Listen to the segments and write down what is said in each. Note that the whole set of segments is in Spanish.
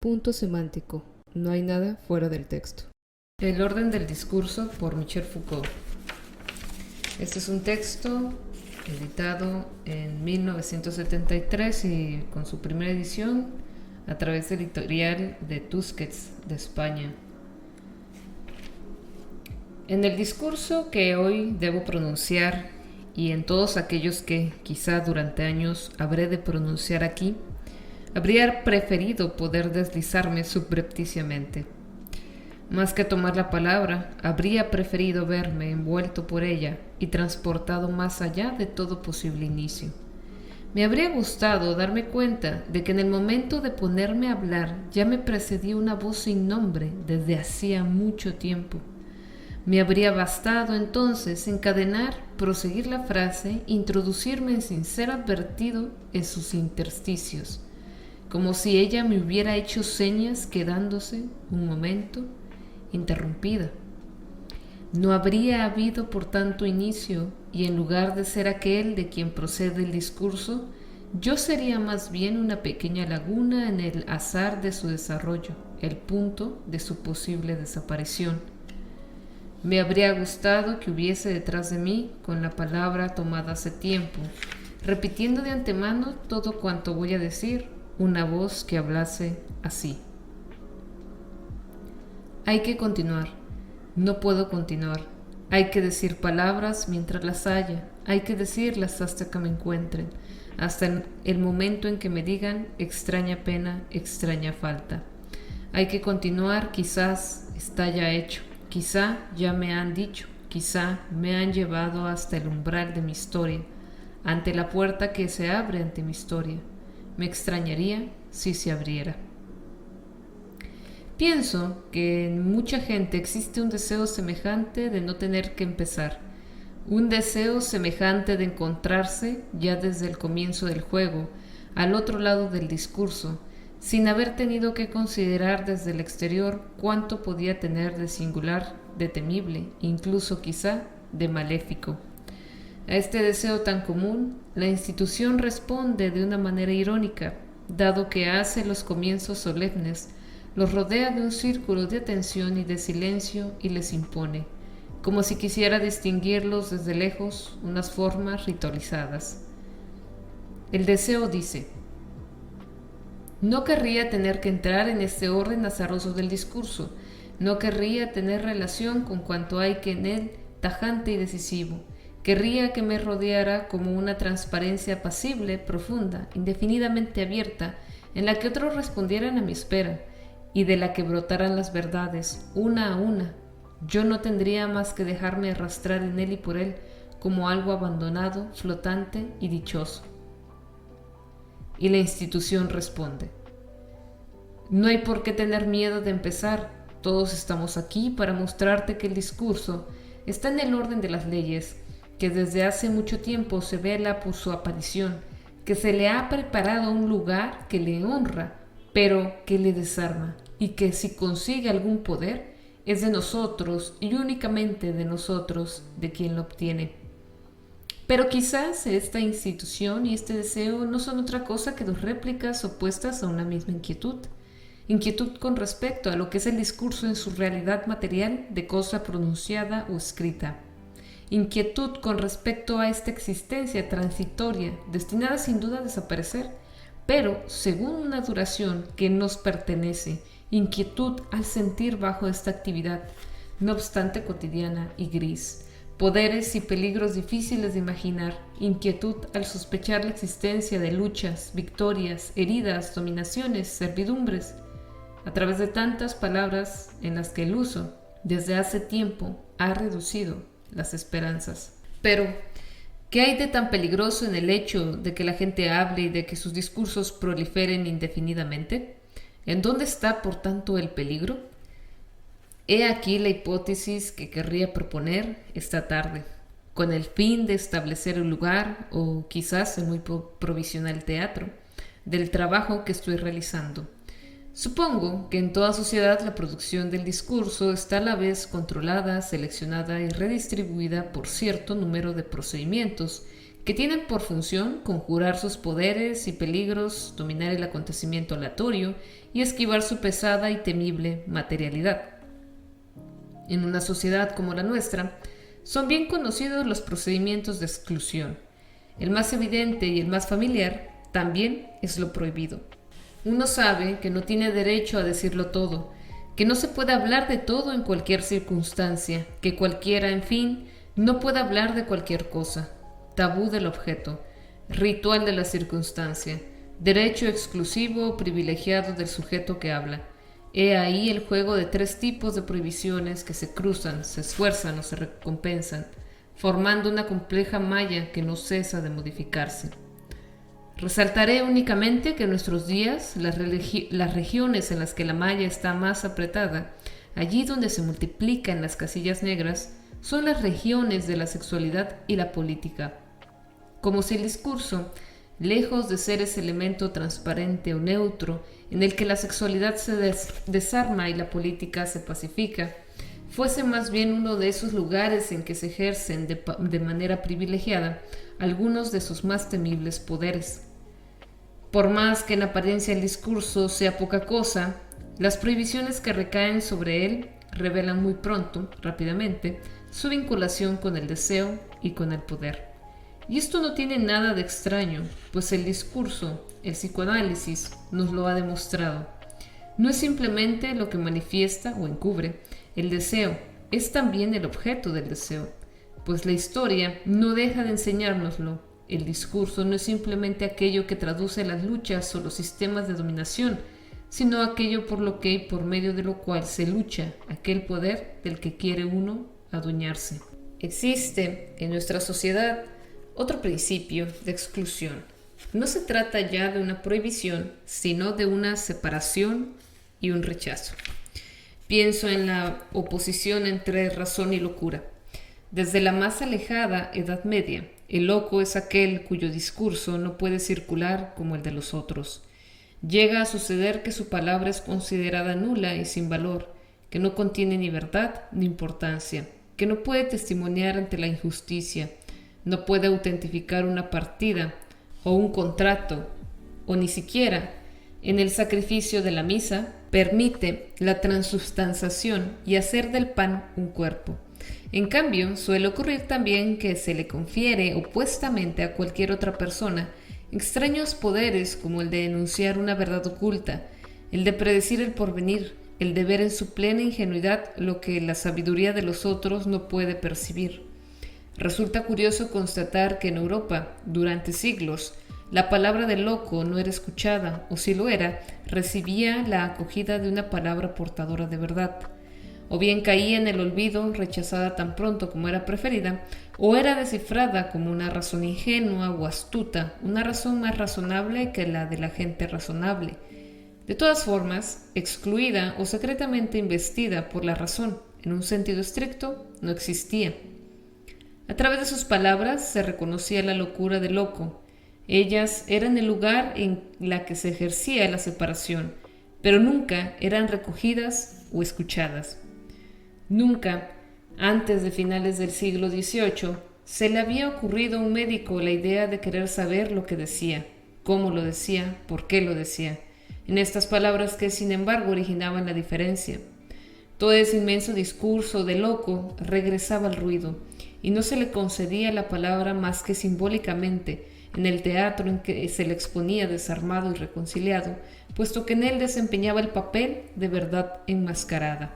Punto semántico. No hay nada fuera del texto. El orden del discurso por Michel Foucault. Este es un texto editado en 1973 y con su primera edición a través del editorial de Tusquets de España. En el discurso que hoy debo pronunciar y en todos aquellos que quizá durante años habré de pronunciar aquí, habría preferido poder deslizarme subrepticiamente. Más que tomar la palabra, habría preferido verme envuelto por ella y transportado más allá de todo posible inicio. Me habría gustado darme cuenta de que en el momento de ponerme a hablar ya me precedía una voz sin nombre desde hacía mucho tiempo. Me habría bastado entonces encadenar, proseguir la frase, introducirme sin ser advertido en sus intersticios, como si ella me hubiera hecho señas quedándose un momento interrumpida. No habría habido por tanto inicio, y en lugar de ser aquel de quien procede el discurso, yo sería más bien una pequeña laguna en el azar de su desarrollo, el punto de su posible desaparición. Me habría gustado que hubiese detrás de mí, con la palabra tomada hace tiempo, repitiendo de antemano todo cuanto voy a decir, una voz que hablase así. Hay que continuar. No puedo continuar. Hay que decir palabras mientras las haya. Hay que decirlas hasta que me encuentren, hasta el momento en que me digan extraña pena, extraña falta. Hay que continuar, quizás está ya hecho, quizá ya me han dicho, quizá me han llevado hasta el umbral de mi historia, ante la puerta que se abre ante mi historia. Me extrañaría si se abriera. Pienso que en mucha gente existe un deseo semejante de no tener que empezar, un deseo semejante de encontrarse ya desde el comienzo del juego, al otro lado del discurso, sin haber tenido que considerar desde el exterior cuánto podía tener de singular, de temible, incluso quizá de maléfico. A este deseo tan común, la institución responde de una manera irónica, dado que hace los comienzos solemnes, los rodea de un círculo de atención y de silencio y les impone, como si quisiera distinguirlos desde lejos, unas formas ritualizadas. El deseo dice: no querría tener que entrar en este orden azaroso del discurso, no querría tener relación con cuanto hay que en él tajante y decisivo. Querría que me rodeara como una transparencia apacible, profunda, indefinidamente abierta, en la que otros respondieran a mi espera, y de la que brotaran las verdades, una a una. Yo no tendría más que dejarme arrastrar en él y por él, como algo abandonado, flotante y dichoso. Y la institución responde: no hay por qué tener miedo de empezar. Todos estamos aquí para mostrarte que el discurso está en el orden de las leyes, que desde hace mucho tiempo se vela por su aparición, que se le ha preparado un lugar que le honra, pero que le desarma, y que si consigue algún poder, es de nosotros y únicamente de nosotros de quien lo obtiene. Pero quizás esta institución y este deseo no son otra cosa que dos réplicas opuestas a una misma inquietud. Inquietud con respecto a lo que es el discurso en su realidad material de cosa pronunciada o escrita. Inquietud con respecto a esta existencia transitoria, destinada sin duda a desaparecer, pero según una duración que nos pertenece. Inquietud al sentir bajo esta actividad, no obstante cotidiana y gris, poderes y peligros difíciles de imaginar. Inquietud al sospechar la existencia de luchas, victorias, heridas, dominaciones, servidumbres, a través de tantas palabras en las que el uso, desde hace tiempo, ha reducido las esperanzas. Pero, ¿qué hay de tan peligroso en el hecho de que la gente hable y de que sus discursos proliferen indefinidamente? ¿En dónde está, por tanto, el peligro? He aquí la hipótesis que querría proponer esta tarde, con el fin de establecer el lugar, o quizás en muy provisional teatro, del trabajo que estoy realizando. Supongo que en toda sociedad la producción del discurso está a la vez controlada, seleccionada y redistribuida por cierto número de procedimientos que tienen por función conjurar sus poderes y peligros, dominar el acontecimiento aleatorio y esquivar su pesada y temible materialidad. En una sociedad como la nuestra, son bien conocidos los procedimientos de exclusión. El más evidente y el más familiar también es lo prohibido. Uno sabe que no tiene derecho a decirlo todo, que no se puede hablar de todo en cualquier circunstancia, que cualquiera, en fin, no puede hablar de cualquier cosa. Tabú del objeto, ritual de la circunstancia, derecho exclusivo o privilegiado del sujeto que habla. He ahí el juego de tres tipos de prohibiciones que se cruzan, se esfuerzan o se recompensan, formando una compleja malla que no cesa de modificarse. Resaltaré únicamente que en nuestros días las regiones en las que la malla está más apretada, allí donde se multiplican las casillas negras, son las regiones de la sexualidad y la política. Como si el discurso, lejos de ser ese elemento transparente o neutro en el que la sexualidad se desarma y la política se pacifica, fuese más bien uno de esos lugares en que se ejercen de manera privilegiada algunos de sus más temibles poderes. Por más que en apariencia el discurso sea poca cosa, las prohibiciones que recaen sobre él revelan muy pronto, rápidamente, su vinculación con el deseo y con el poder. Y esto no tiene nada de extraño, pues el discurso, el psicoanálisis, nos lo ha demostrado. No es simplemente lo que manifiesta o encubre el deseo, es también el objeto del deseo, pues la historia no deja de enseñárnoslo. El discurso no es simplemente aquello que traduce las luchas o los sistemas de dominación, sino aquello por lo que y por medio de lo cual se lucha, aquel poder del que quiere uno adueñarse. Existe en nuestra sociedad otro principio de exclusión. No se trata ya de una prohibición, sino de una separación y un rechazo. Pienso en la oposición entre razón y locura. Desde la más alejada Edad Media, el loco es aquel cuyo discurso no puede circular como el de los otros. Llega a suceder que su palabra es considerada nula y sin valor, que no contiene ni verdad ni importancia, que no puede testimoniar ante la injusticia, no puede autentificar una partida o un contrato, o ni siquiera, en el sacrificio de la misa, permite la transubstanciación y hacer del pan un cuerpo. En cambio, suele ocurrir también que se le confiere opuestamente a cualquier otra persona extraños poderes como el de enunciar una verdad oculta, el de predecir el porvenir, el de ver en su plena ingenuidad lo que la sabiduría de los otros no puede percibir. Resulta curioso constatar que en Europa, durante siglos, la palabra de loco no era escuchada, o si lo era, recibía la acogida de una palabra portadora de verdad. O bien caía en el olvido, rechazada tan pronto como era preferida, o era descifrada como una razón ingenua o astuta, una razón más razonable que la de la gente razonable. De todas formas, excluida o secretamente investida por la razón, en un sentido estricto, no existía. A través de sus palabras se reconocía la locura del loco. Ellas eran el lugar en la que se ejercía la separación, pero nunca eran recogidas o escuchadas. Nunca, antes de finales del siglo XVIII, se le había ocurrido a un médico la idea de querer saber lo que decía, cómo lo decía, por qué lo decía, en estas palabras que sin embargo originaban la diferencia. Todo ese inmenso discurso de loco regresaba al ruido, y no se le concedía la palabra más que simbólicamente, en el teatro en que se le exponía desarmado y reconciliado, puesto que en él desempeñaba el papel de verdad enmascarada.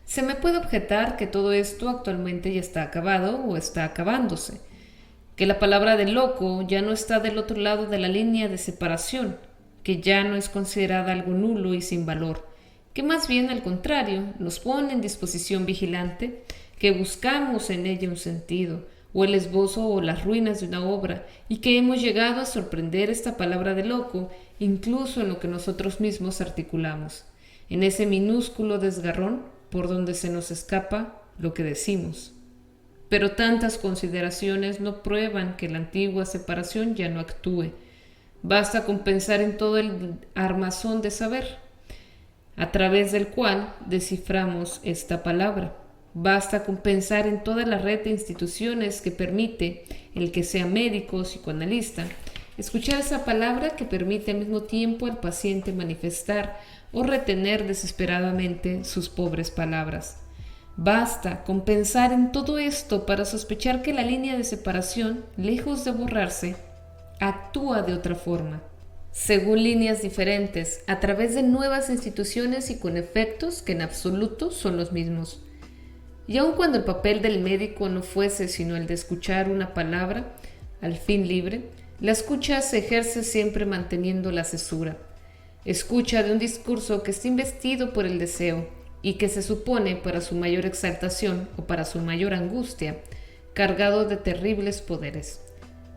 Se me puede objetar que todo esto actualmente ya está acabado o está acabándose, que la palabra de loco ya no está del otro lado de la línea de separación, que ya no es considerada algo nulo y sin valor, que más bien al contrario nos pone en disposición vigilante, que buscamos en ella un sentido, o el esbozo o las ruinas de una obra, y que hemos llegado a sorprender esta palabra de loco incluso en lo que nosotros mismos articulamos, en ese minúsculo desgarrón por donde se nos escapa lo que decimos. Pero tantas consideraciones no prueban que la antigua separación ya no actúe. Basta con pensar en todo el armazón de saber, a través del cual desciframos esta palabra. Basta con pensar en toda la red de instituciones que permite, el que sea médico o psicoanalista, escuchar esa palabra que permite al mismo tiempo al paciente manifestar o retener desesperadamente sus pobres palabras. Basta con pensar en todo esto para sospechar que la línea de separación, lejos de borrarse, actúa de otra forma, según líneas diferentes, a través de nuevas instituciones y con efectos que en absoluto son los mismos. Y aun cuando el papel del médico no fuese sino el de escuchar una palabra, al fin libre, la escucha se ejerce siempre manteniendo la cesura. Escucha de un discurso que está investido por el deseo y que se supone para su mayor exaltación o para su mayor angustia, cargado de terribles poderes.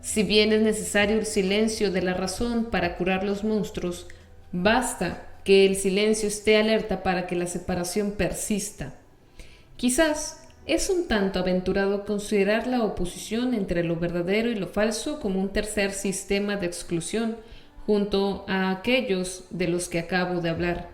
Si bien es necesario el silencio de la razón para curar los monstruos, basta que el silencio esté alerta para que la separación persista. Quizás es un tanto aventurado considerar la oposición entre lo verdadero y lo falso como un tercer sistema de exclusión, junto a aquellos de los que acabo de hablar.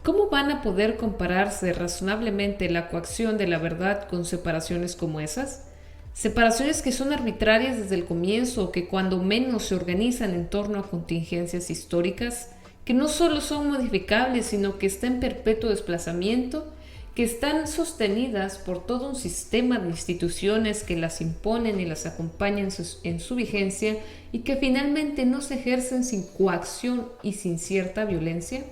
¿Cómo van a poder compararse razonablemente la coacción de la verdad con separaciones como esas? Separaciones que son arbitrarias desde el comienzo o que cuando menos se organizan en torno a contingencias históricas, que no solo son modificables, sino que están en perpetuo desplazamiento, que están sostenidas por todo un sistema de instituciones que las imponen y las acompañan en su vigencia y que finalmente no se ejercen sin coacción y sin cierta violencia?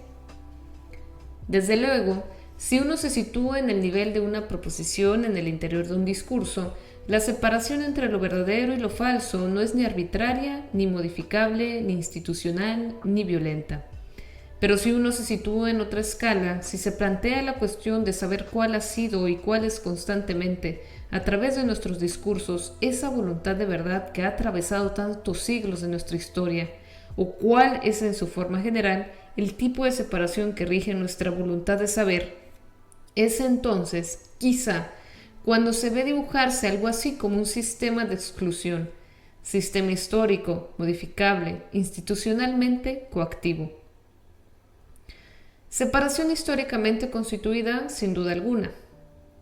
Desde luego, si uno se sitúa en el nivel de una proposición en el interior de un discurso, la separación entre lo verdadero y lo falso no es ni arbitraria, ni modificable, ni institucional, ni violenta. Pero si uno se sitúa en otra escala, si se plantea la cuestión de saber cuál ha sido y cuál es constantemente, a través de nuestros discursos, esa voluntad de verdad que ha atravesado tantos siglos de nuestra historia, o cuál es en su forma general el tipo de separación que rige nuestra voluntad de saber, es entonces, quizá, cuando se ve dibujarse algo así como un sistema de exclusión, sistema histórico, modificable, institucionalmente coactivo. Separación históricamente constituida, sin duda alguna,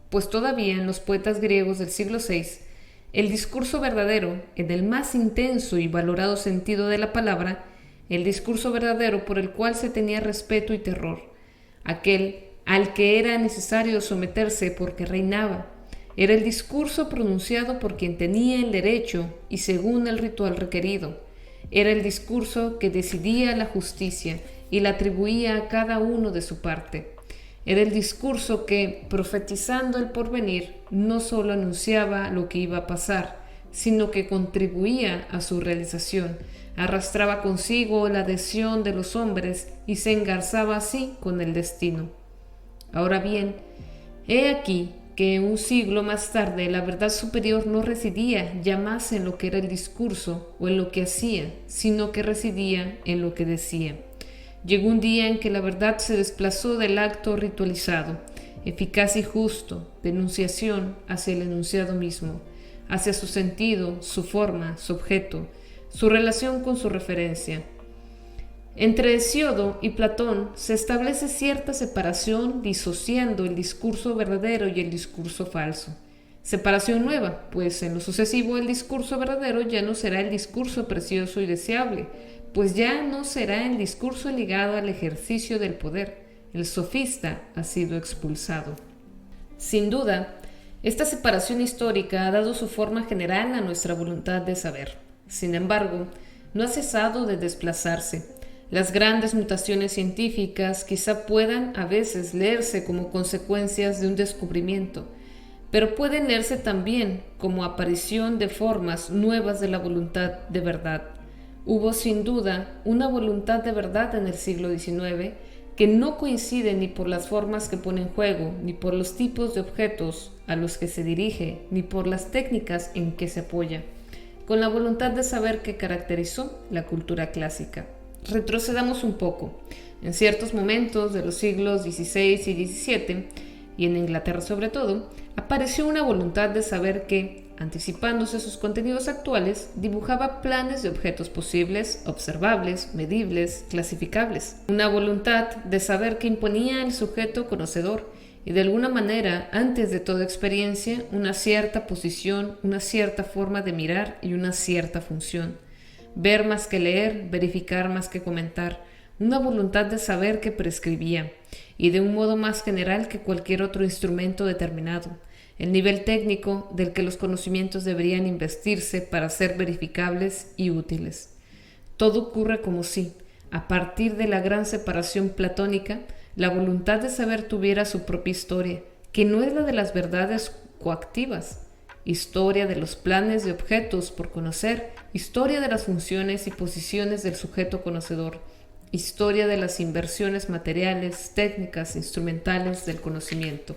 pues todavía en los poetas griegos del siglo VI, el discurso verdadero, en el más intenso y valorado sentido de la palabra, el discurso verdadero por el cual se tenía respeto y terror, aquel al que era necesario someterse porque reinaba, era el discurso pronunciado por quien tenía el derecho y según el ritual requerido, era el discurso que decidía la justicia y la atribuía a cada uno de su parte. Era el discurso que, profetizando el porvenir, no solo anunciaba lo que iba a pasar, sino que contribuía a su realización, arrastraba consigo la adhesión de los hombres y se engarzaba así con el destino. Ahora bien, he aquí que un siglo más tarde la verdad superior no residía ya más en lo que era el discurso o en lo que hacía, sino que residía en lo que decía. Llegó un día en que la verdad se desplazó del acto ritualizado, eficaz y justo, de enunciación hacia el enunciado mismo, hacia su sentido, su forma, su objeto, su relación con su referencia. Entre Hesíodo y Platón se establece cierta separación disociando el discurso verdadero y el discurso falso. Separación nueva, pues en lo sucesivo el discurso verdadero ya no será el discurso precioso y deseable, pues ya no será el discurso ligado al ejercicio del poder. El sofista ha sido expulsado. Sin duda, esta separación histórica ha dado su forma general a nuestra voluntad de saber. Sin embargo, no ha cesado de desplazarse. Las grandes mutaciones científicas quizá puedan a veces leerse como consecuencias de un descubrimiento, pero pueden leerse también como aparición de formas nuevas de la voluntad de verdad. Hubo sin duda una voluntad de verdad en el siglo XIX que no coincide ni por las formas que pone en juego, ni por los tipos de objetos a los que se dirige, ni por las técnicas en que se apoya, con la voluntad de saber que caracterizó la cultura clásica. Retrocedamos un poco. En ciertos momentos de los siglos XVI y XVII, y en Inglaterra sobre todo, apareció una voluntad de saber que, anticipándose a sus contenidos actuales, dibujaba planes de objetos posibles, observables, medibles, clasificables. Una voluntad de saber que imponía al sujeto conocedor y de alguna manera, antes de toda experiencia, una cierta posición, una cierta forma de mirar y una cierta función. Ver más que leer, verificar más que comentar, una voluntad de saber que prescribía, y de un modo más general que cualquier otro instrumento determinado, el nivel técnico del que los conocimientos deberían investirse para ser verificables y útiles. Todo ocurre como si, a partir de la gran separación platónica, la voluntad de saber tuviera su propia historia, que no es la de las verdades coactivas, historia de los planes de objetos por conocer, historia de las funciones y posiciones del sujeto conocedor, historia de las inversiones materiales, técnicas, instrumentales del conocimiento.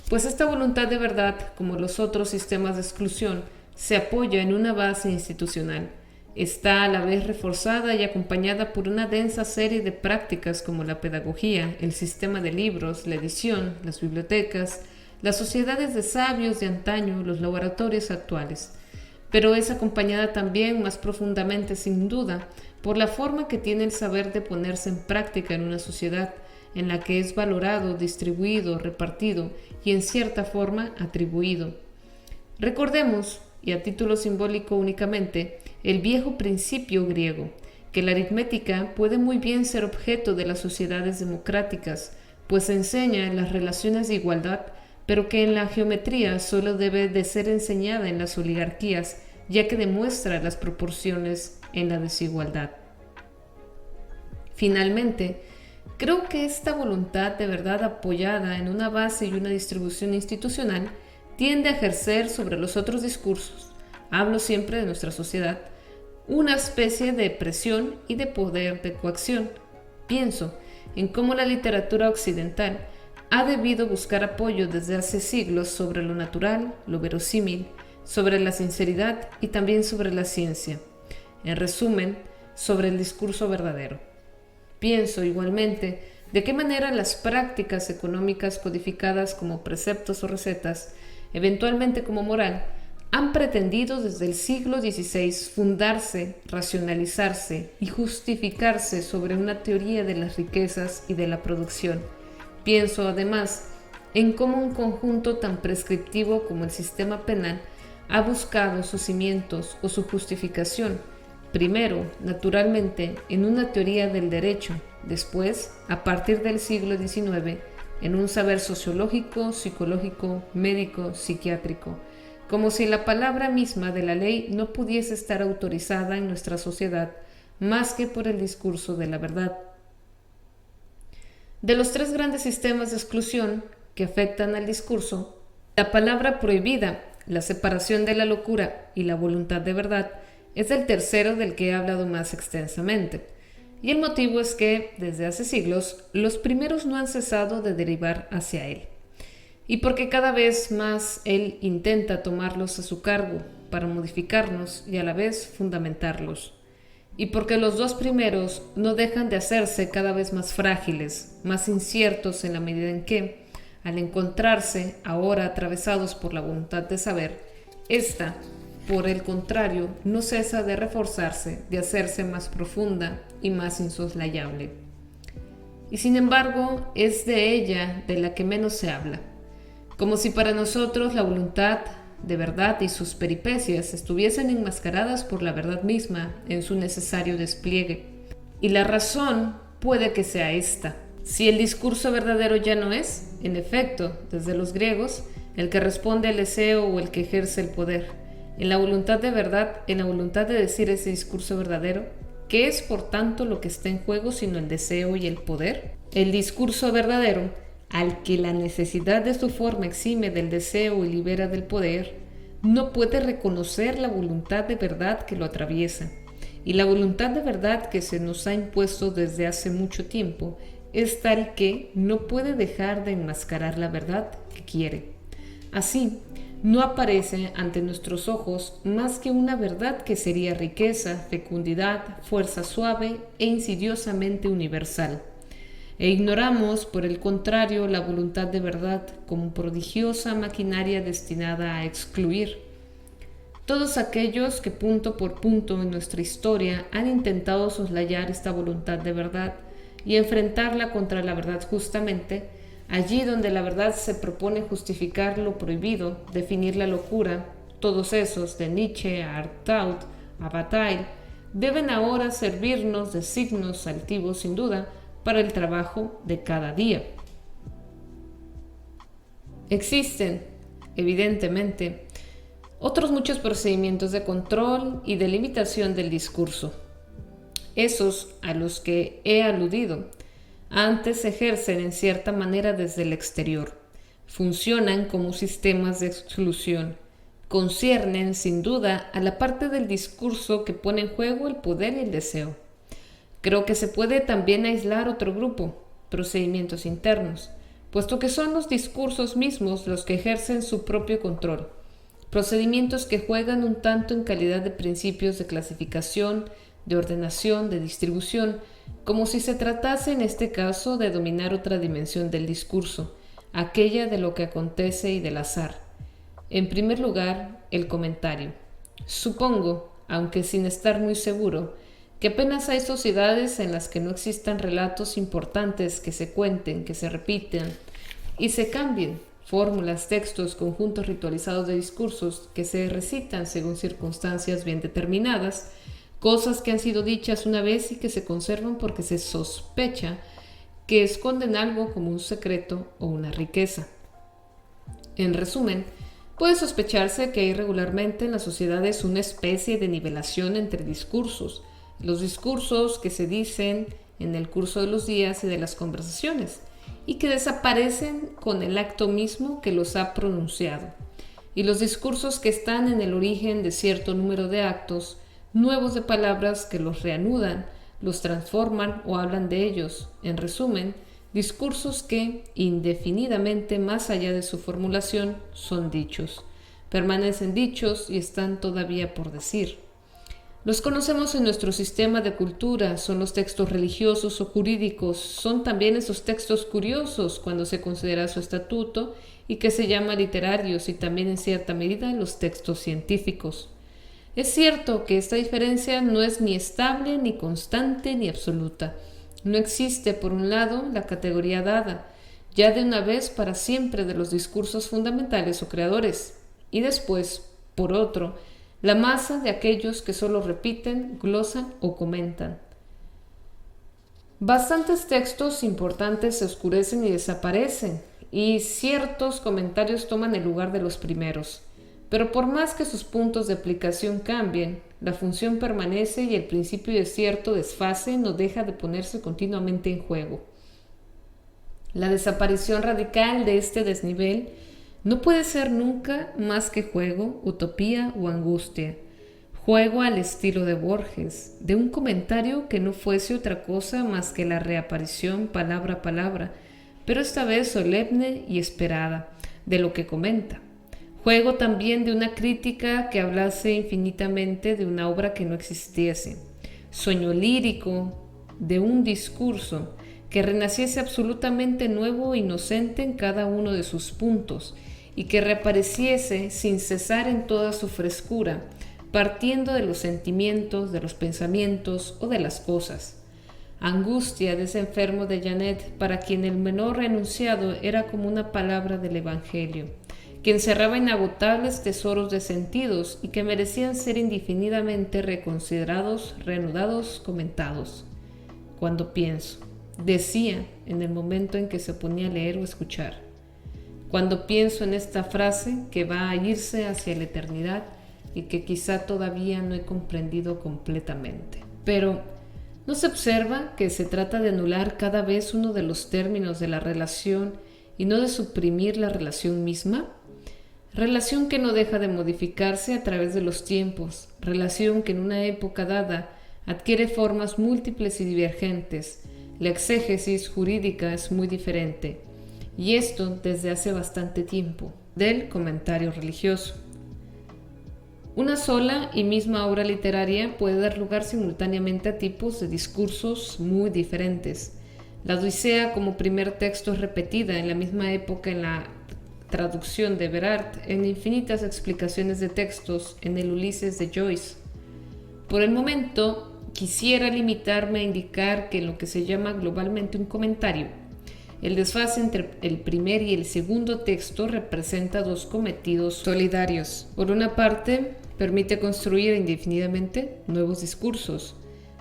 Pues esta voluntad de verdad, como los otros sistemas de exclusión, se apoya en una base institucional. Está a la vez reforzada y acompañada por una densa serie de prácticas como la pedagogía, el sistema de libros, la edición, las bibliotecas, las sociedades de sabios de antaño, los laboratorios actuales. Pero es acompañada también, más profundamente sin duda, por la forma que tiene el saber de ponerse en práctica en una sociedad en la que es valorado, distribuido, repartido y en cierta forma atribuido. Recordemos, y a título simbólico únicamente, el viejo principio griego, que la aritmética puede muy bien ser objeto de las sociedades democráticas, pues enseña las relaciones de igualdad, pero que en la geometría solo debe de ser enseñada en las oligarquías, ya que demuestra las proporciones en la desigualdad. Finalmente, creo que esta voluntad de verdad apoyada en una base y una distribución institucional tiende a ejercer sobre los otros discursos, hablo siempre de nuestra sociedad, una especie de presión y de poder de coacción. Pienso en cómo la literatura occidental ha debido buscar apoyo desde hace siglos sobre lo natural, lo verosímil, sobre la sinceridad y también sobre la ciencia. En resumen, sobre el discurso verdadero. Pienso igualmente de qué manera las prácticas económicas codificadas como preceptos o recetas, eventualmente como moral, han pretendido desde el siglo XVI fundarse, racionalizarse y justificarse sobre una teoría de las riquezas y de la producción. Pienso además en cómo un conjunto tan prescriptivo como el sistema penal ha buscado sus cimientos o su justificación, primero, naturalmente, en una teoría del derecho, después, a partir del siglo XIX, en un saber sociológico, psicológico, médico, psiquiátrico, como si la palabra misma de la ley no pudiese estar autorizada en nuestra sociedad más que por el discurso de la verdad. De los tres grandes sistemas de exclusión que afectan al discurso, la palabra prohibida, la separación de la locura y la voluntad de verdad es el tercero del que he hablado más extensamente. Y el motivo es que, desde hace siglos, los primeros no han cesado de derivar hacia él. Y porque cada vez más él intenta tomarlos a su cargo para modificarnos y a la vez fundamentarlos. Y porque los dos primeros no dejan de hacerse cada vez más frágiles, más inciertos en la medida en que, al encontrarse ahora atravesados por la voluntad de saber, ésta, por el contrario, no cesa de reforzarse, de hacerse más profunda y más insoslayable. Y sin embargo, es de ella de la que menos se habla, como si para nosotros la voluntad de verdad y sus peripecias estuviesen enmascaradas por la verdad misma en su necesario despliegue. Y la razón puede que sea esta. Si el discurso verdadero ya no es, en efecto, desde los griegos, el que responde al deseo o el que ejerce el poder, en la voluntad de verdad, en la voluntad de decir ese discurso verdadero, ¿qué es por tanto lo que está en juego sino el deseo y el poder? El discurso verdadero, al que la necesidad de su forma exime del deseo y libera del poder, no puede reconocer la voluntad de verdad que lo atraviesa. Y la voluntad de verdad que se nos ha impuesto desde hace mucho tiempo es tal que no puede dejar de enmascarar la verdad que quiere. Así, no aparece ante nuestros ojos más que una verdad que sería riqueza, fecundidad, fuerza suave e insidiosamente universal. E ignoramos, por el contrario, la voluntad de verdad como prodigiosa maquinaria destinada a excluir. Todos aquellos que punto por punto en nuestra historia han intentado soslayar esta voluntad de verdad y enfrentarla contra la verdad justamente, allí donde la verdad se propone justificar lo prohibido, definir la locura, todos esos, de Nietzsche a Artaud, a Bataille, deben ahora servirnos de signos altivos sin duda para el trabajo de cada día. Existen, evidentemente, otros muchos procedimientos de control y de limitación del discurso. Esos a los que he aludido antes se ejercen en cierta manera desde el exterior, funcionan como sistemas de exclusión, conciernen sin duda a la parte del discurso que pone en juego el poder y el deseo. Creo que se puede también aislar otro grupo, procedimientos internos, puesto que son los discursos mismos los que ejercen su propio control, procedimientos que juegan un tanto en calidad de principios de clasificación, de ordenación, de distribución, como si se tratase en este caso de dominar otra dimensión del discurso, aquella de lo que acontece y del azar. En primer lugar, el comentario. Supongo, aunque sin estar muy seguro, que apenas hay sociedades en las que no existan relatos importantes que se cuenten, que se repitan y se cambien, fórmulas, textos, conjuntos ritualizados de discursos que se recitan según circunstancias bien determinadas, cosas que han sido dichas una vez y que se conservan porque se sospecha que esconden algo como un secreto o una riqueza. En resumen, puede sospecharse que hay regularmente en las sociedades una especie de nivelación entre discursos, los discursos que se dicen en el curso de los días y de las conversaciones, y que desaparecen con el acto mismo que los ha pronunciado, y los discursos que están en el origen de cierto número de actos, nuevos de palabras que los reanudan, los transforman o hablan de ellos. En resumen, discursos que, indefinidamente más allá de su formulación, son dichos, permanecen dichos y están todavía por decir. Los conocemos en nuestro sistema de cultura, son los textos religiosos o jurídicos, son también esos textos curiosos cuando se considera su estatuto y que se llama literarios, y también en cierta medida los textos científicos. Es cierto que esta diferencia no es ni estable, ni constante, ni absoluta. No existe, por un lado, la categoría dada, ya de una vez para siempre, de los discursos fundamentales o creadores, y después, por otro, la masa de aquellos que solo repiten, glosan o comentan. Bastantes textos importantes se oscurecen y desaparecen, y ciertos comentarios toman el lugar de los primeros. Pero por más que sus puntos de aplicación cambien, la función permanece y el principio de cierto desfase no deja de ponerse continuamente en juego. La desaparición radical de este desnivel no puede ser nunca más que juego, utopía o angustia. Juego al estilo de Borges, de un comentario que no fuese otra cosa más que la reaparición palabra a palabra, pero esta vez solemne y esperada, de lo que comenta. Juego también de una crítica que hablase infinitamente de una obra que no existiese. Sueño lírico de un discurso que renaciese absolutamente nuevo e inocente en cada uno de sus puntos y que reapareciese sin cesar en toda su frescura, partiendo de los sentimientos, de los pensamientos o de las cosas. Angustia de ese enfermo de Janet, para quien el menor enunciado era como una palabra del Evangelio, que encerraba inagotables tesoros de sentidos y que merecían ser indefinidamente reconsiderados, reanudados, comentados. Cuando pienso, decía en el momento en que se ponía a leer o escuchar. Cuando pienso en esta frase que va a irse hacia la eternidad y que quizá todavía no he comprendido completamente. Pero, ¿no se observa que se trata de anular cada vez uno de los términos de la relación y no de suprimir la relación misma? Relación que no deja de modificarse a través de los tiempos, relación que en una época dada adquiere formas múltiples y divergentes. La exégesis jurídica es muy diferente, y esto desde hace bastante tiempo, del comentario religioso. Una sola y misma obra literaria puede dar lugar simultáneamente a tipos de discursos muy diferentes. La Odisea como primer texto es repetida en la misma época en la traducción de Verart, en infinitas explicaciones de textos en el Ulises de Joyce. Por el momento, quisiera limitarme a indicar que lo que se llama globalmente un comentario El desfase entre el primer y el segundo texto representa dos cometidos solidarios. Por una parte, permite construir indefinidamente nuevos discursos.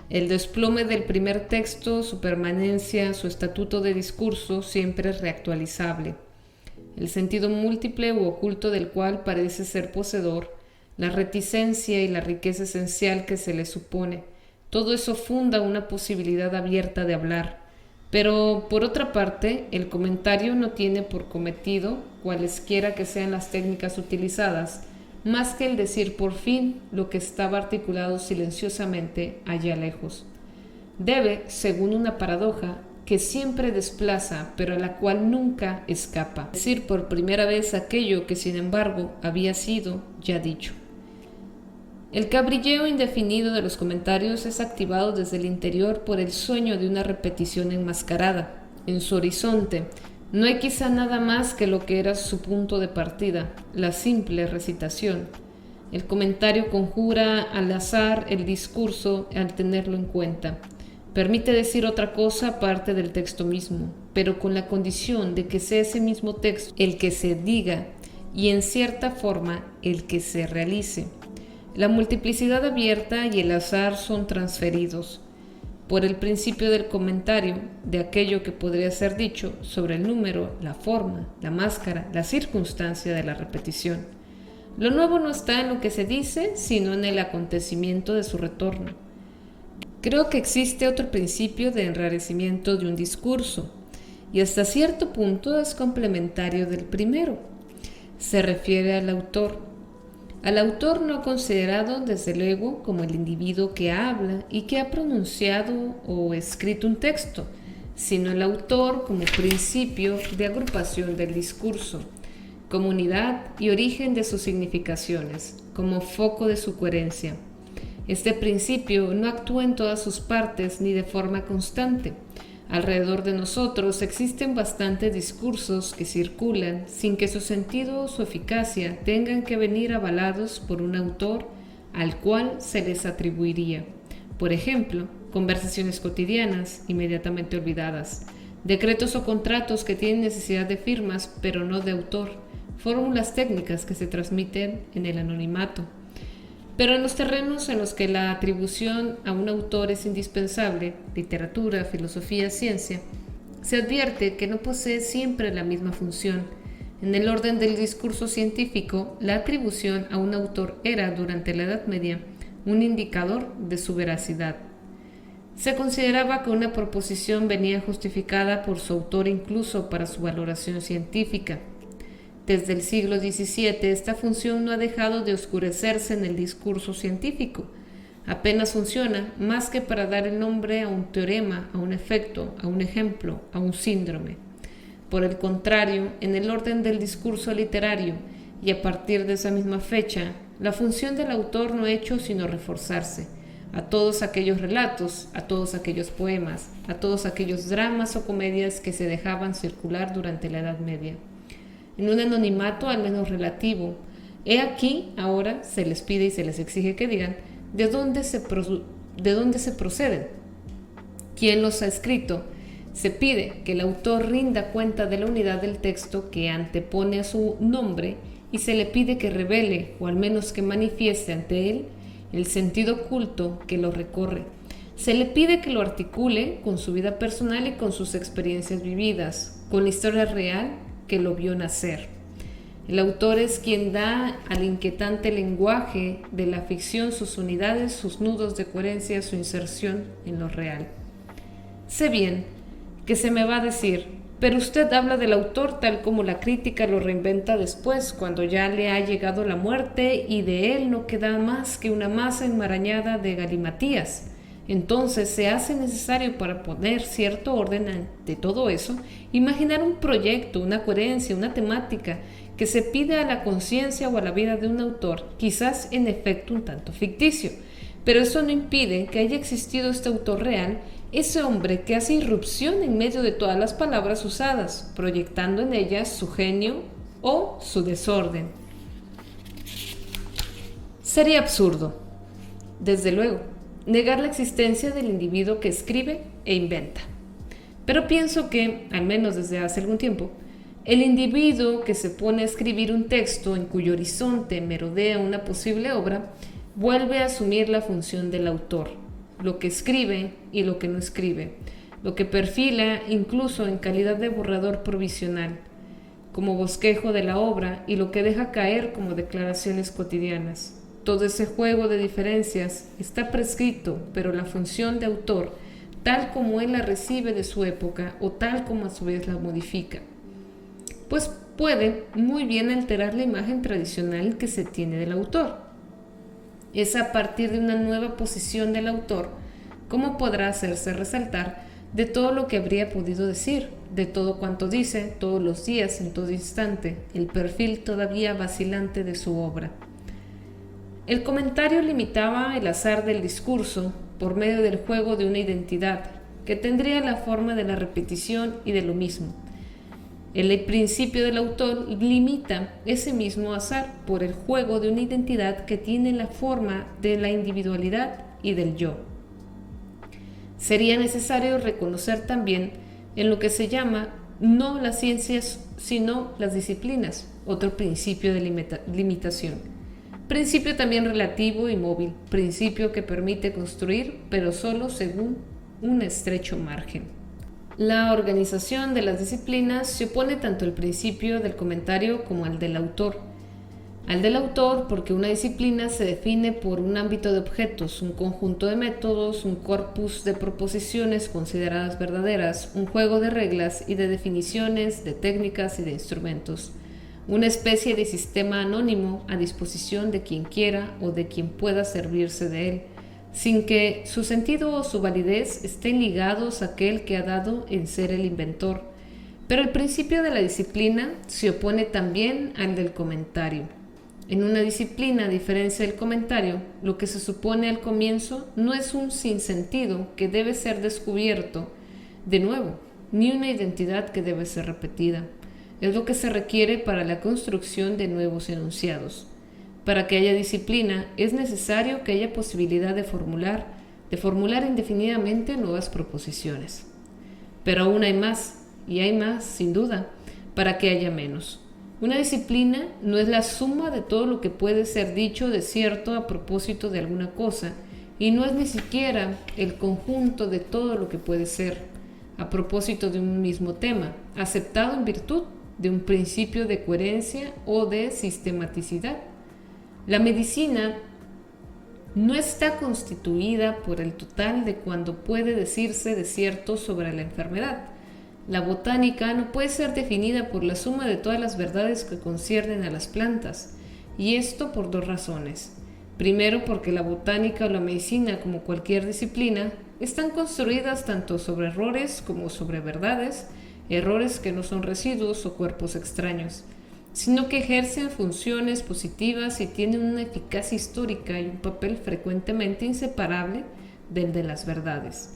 El desplome del primer texto, su permanencia, su estatuto de discurso, siempre es reactualizable. El sentido múltiple u oculto del cual parece ser poseedor, la reticencia y la riqueza esencial que se le supone, todo eso funda una posibilidad abierta de hablar. Pero, por otra parte, el comentario no tiene por cometido, cualesquiera que sean las técnicas utilizadas, más que el decir por fin lo que estaba articulado silenciosamente allá lejos. Debe, según una paradoja, que siempre desplaza, pero a la cual nunca escapa, decir por primera vez aquello que sin embargo había sido ya dicho. El cabrilleo indefinido de los comentarios es activado desde el interior por el sueño de una repetición enmascarada. En su horizonte no hay quizá nada más que lo que era su punto de partida, la simple recitación. El comentario conjura al azar el discurso al tenerlo en cuenta. Permite decir otra cosa aparte del texto mismo, pero con la condición de que sea ese mismo texto el que se diga y en cierta forma el que se realice. La multiplicidad abierta y el azar son transferidos por el principio del comentario de aquello que podría ser dicho sobre el número, la forma, la máscara, la circunstancia de la repetición. Lo nuevo no está en lo que se dice, sino en el acontecimiento de su retorno. Creo que existe otro principio de enrarecimiento de un discurso, y hasta cierto punto es complementario del primero. Se refiere al autor no considerado desde luego como el individuo que habla y que ha pronunciado o escrito un texto, sino el autor como principio de agrupación del discurso, como unidad y origen de sus significaciones, como foco de su coherencia. Este principio no actúa en todas sus partes ni de forma constante. Alrededor de nosotros existen bastantes discursos que circulan sin que su sentido o su eficacia tengan que venir avalados por un autor al cual se les atribuiría. Por ejemplo, conversaciones cotidianas inmediatamente olvidadas, decretos o contratos que tienen necesidad de firmas pero no de autor, fórmulas técnicas que se transmiten en el anonimato. Pero en los terrenos en los que la atribución a un autor es indispensable, literatura, filosofía, ciencia, se advierte que no posee siempre la misma función. En el orden del discurso científico, la atribución a un autor era, durante la Edad Media, un indicador de su veracidad. Se consideraba que una proposición venía justificada por su autor incluso para su valoración científica. Desde el siglo XVII, esta función no ha dejado de oscurecerse en el discurso científico. Apenas funciona más que para dar el nombre a un teorema, a un efecto, a un ejemplo, a un síndrome. Por el contrario, en el orden del discurso literario, y a partir de esa misma fecha, la función del autor no ha hecho sino reforzarse. A todos aquellos relatos, a todos aquellos poemas, a todos aquellos dramas o comedias que se dejaban circular durante la Edad Media. En un anonimato al menos relativo. He aquí, ahora, se les pide y se les exige que digan de dónde se proceden, quién los ha escrito. Se pide que el autor rinda cuenta de la unidad del texto que antepone a su nombre y se le pide que revele, o al menos que manifieste ante él, el sentido oculto que lo recorre. Se le pide que lo articule con su vida personal y con sus experiencias vividas, con la historia real que lo vio nacer. El autor es quien da al inquietante lenguaje de la ficción sus unidades, sus nudos de coherencia, su inserción en lo real. Sé bien que se me va a decir, pero usted habla del autor tal como la crítica lo reinventa después, cuando ya le ha llegado la muerte y de él no queda más que una masa enmarañada de galimatías. Entonces se hace necesario, para poner cierto orden ante todo eso, imaginar un proyecto, una coherencia, una temática que se pide a la conciencia o a la vida de un autor, quizás en efecto un tanto ficticio. Pero eso no impide que haya existido este autor real, ese hombre que hace irrupción en medio de todas las palabras usadas, proyectando en ellas su genio o su desorden. Sería absurdo, desde luego, negar la existencia del individuo que escribe e inventa. Pero pienso que, al menos desde hace algún tiempo, el individuo que se pone a escribir un texto en cuyo horizonte merodea una posible obra, vuelve a asumir la función del autor, lo que escribe y lo que no escribe, lo que perfila incluso en calidad de borrador provisional, como bosquejo de la obra, y lo que deja caer como declaraciones cotidianas. Todo ese juego de diferencias está prescrito, pero la función de autor, tal como él la recibe de su época o tal como a su vez la modifica, pues puede muy bien alterar la imagen tradicional que se tiene del autor. Es a partir de una nueva posición del autor cómo podrá hacerse resaltar de todo lo que habría podido decir, de todo cuanto dice, todos los días, en todo instante, el perfil todavía vacilante de su obra. El comentario limitaba el azar del discurso por medio del juego de una identidad, que tendría la forma de la repetición y de lo mismo. El principio del autor limita ese mismo azar por el juego de una identidad que tiene la forma de la individualidad y del yo. Sería necesario reconocer también en lo que se llama no las ciencias, sino las disciplinas, otro principio de limitación. Principio también relativo y móvil, principio que permite construir, pero solo según un estrecho margen. La organización de las disciplinas se opone tanto al principio del comentario como al del autor. Al del autor porque una disciplina se define por un ámbito de objetos, un conjunto de métodos, un corpus de proposiciones consideradas verdaderas, un juego de reglas y de definiciones, de técnicas y de instrumentos, una especie de sistema anónimo a disposición de quien quiera o de quien pueda servirse de él, sin que su sentido o su validez estén ligados a aquel que ha dado en ser el inventor. Pero el principio de la disciplina se opone también al del comentario. En una disciplina, a diferencia del comentario, lo que se supone al comienzo no es un sinsentido que debe ser descubierto de nuevo, ni una identidad que debe ser repetida. Es lo que se requiere para la construcción de nuevos enunciados. Para que haya disciplina, es necesario que haya posibilidad de formular indefinidamente nuevas proposiciones. Pero aún hay más, y hay más, sin duda, para que haya menos. Una disciplina no es la suma de todo lo que puede ser dicho de cierto a propósito de alguna cosa, y no es ni siquiera el conjunto de todo lo que puede ser a propósito de un mismo tema, aceptado en virtud de un principio de coherencia o de sistematicidad. La medicina no está constituida por el total de cuanto puede decirse de cierto sobre la enfermedad. La botánica no puede ser definida por la suma de todas las verdades que conciernen a las plantas, y esto por dos razones. Primero, porque la botánica o la medicina, como cualquier disciplina, están construidas tanto sobre errores como sobre verdades, errores que no son residuos o cuerpos extraños, sino que ejercen funciones positivas y tienen una eficacia histórica y un papel frecuentemente inseparable del de las verdades.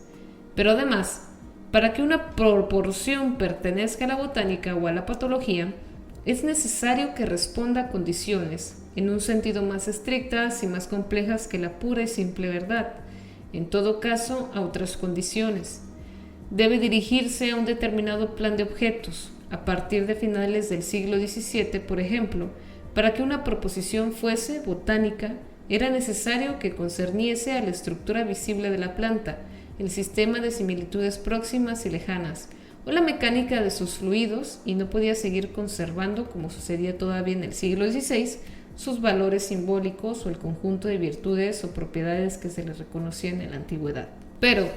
Pero además, para que una proporción pertenezca a la botánica o a la patología, es necesario que responda a condiciones, en un sentido más estrictas y más complejas que la pura y simple verdad, en todo caso a otras condiciones. Debe dirigirse a un determinado plan de objetos. A partir de finales del siglo XVII, por ejemplo, para que una proposición fuese botánica, era necesario que concerniese a la estructura visible de la planta, el sistema de similitudes próximas y lejanas, o la mecánica de sus fluidos, y no podía seguir conservando, como sucedía todavía en el siglo XVI, sus valores simbólicos o el conjunto de virtudes o propiedades que se les reconocían en la antigüedad. Pero,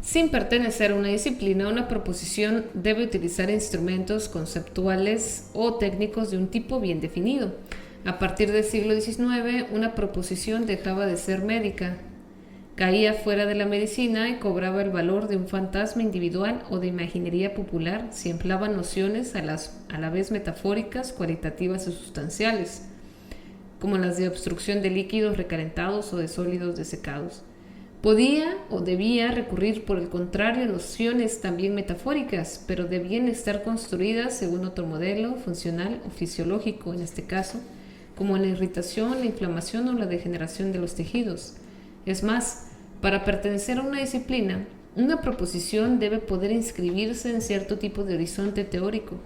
sin pertenecer a una disciplina, una proposición debe utilizar instrumentos conceptuales o técnicos de un tipo bien definido. A partir del siglo XIX, una proposición dejaba de ser médica, caía fuera de la medicina y cobraba el valor de un fantasma individual o de imaginería popular si empleaba nociones a la vez metafóricas, cualitativas y sustanciales, como las de obstrucción de líquidos recalentados o de sólidos desecados. Podía o debía recurrir, por el contrario, a nociones también metafóricas, pero debían estar construidas según otro modelo funcional o fisiológico, en este caso, como la irritación, la inflamación o la degeneración de los tejidos. Es más, para pertenecer a una disciplina, Una proposición debe poder inscribirse en cierto tipo de horizonte teórico.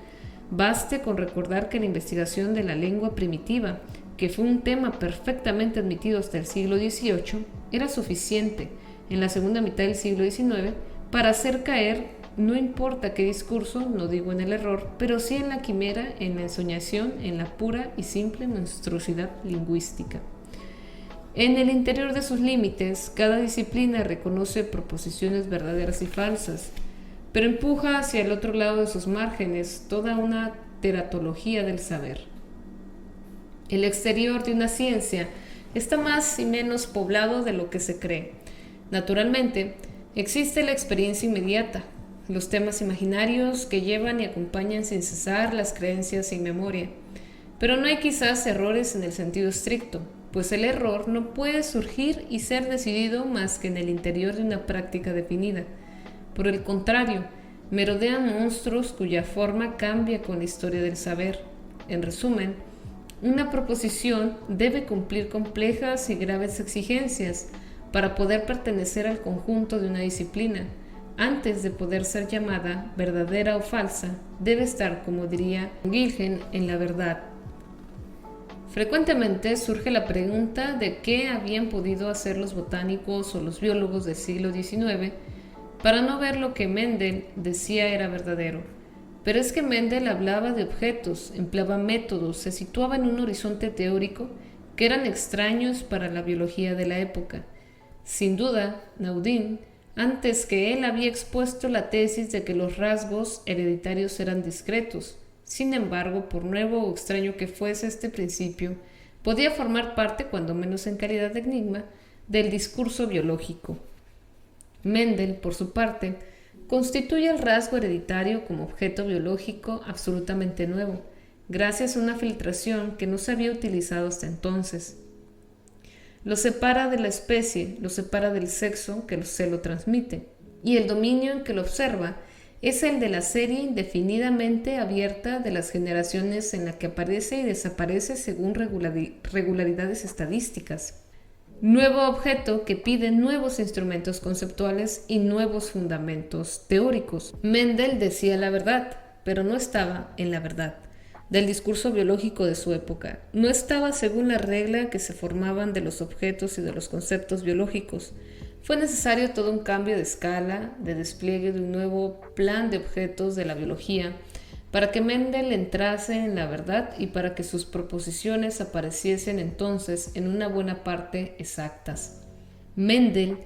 Baste con recordar que la investigación de la lengua primitiva, que fue un tema perfectamente admitido hasta el siglo XVIII, era suficiente en la segunda mitad del siglo XIX para hacer caer, no importa qué discurso, no digo en el error, pero sí en la quimera, en la ensoñación, en la pura y simple monstruosidad lingüística. En el interior de sus límites, cada disciplina reconoce proposiciones verdaderas y falsas, pero empuja hacia el otro lado de sus márgenes toda una teratología del saber. El exterior de una ciencia está más y menos poblado de lo que se cree. Naturalmente, existe la experiencia inmediata, los temas imaginarios que llevan y acompañan sin cesar las creencias sin memoria. Pero no hay quizás errores en el sentido estricto, pues el error no puede surgir y ser decidido más que en el interior de una práctica definida. Por el contrario, merodean monstruos cuya forma cambia con la historia del saber. En resumen, una proposición debe cumplir complejas y graves exigencias para poder pertenecer al conjunto de una disciplina. Antes de poder ser llamada verdadera o falsa, debe estar, como diría Gilgen, en la verdad. Frecuentemente surge la pregunta de qué habían podido hacer los botánicos o los biólogos del siglo XIX para no ver lo que Mendel decía era verdadero. Pero es que Mendel hablaba de objetos, empleaba métodos, se situaba en un horizonte teórico que eran extraños para la biología de la época. Sin duda, Naudin, antes que él, había expuesto la tesis de que los rasgos hereditarios eran discretos. Sin embargo, por nuevo o extraño que fuese este principio, podía formar parte, cuando menos en calidad de enigma, del discurso biológico. Mendel, por su parte, constituye el rasgo hereditario como objeto biológico absolutamente nuevo, gracias a una filtración que no se había utilizado hasta entonces. Lo separa de la especie, lo separa del sexo que se lo transmite, y el dominio en que lo observa es el de la serie indefinidamente abierta de las generaciones en la que aparece y desaparece según regularidades estadísticas. Nuevo objeto que pide nuevos instrumentos conceptuales y nuevos fundamentos teóricos. Mendel decía la verdad, pero no estaba en la verdad del discurso biológico de su época. No estaba según la regla que se formaban de los objetos y de los conceptos biológicos. Fue necesario todo un cambio de escala, de despliegue de un nuevo plan de objetos de la biología, para que Mendel entrase en la verdad y para que sus proposiciones apareciesen entonces en una buena parte exactas. Mendel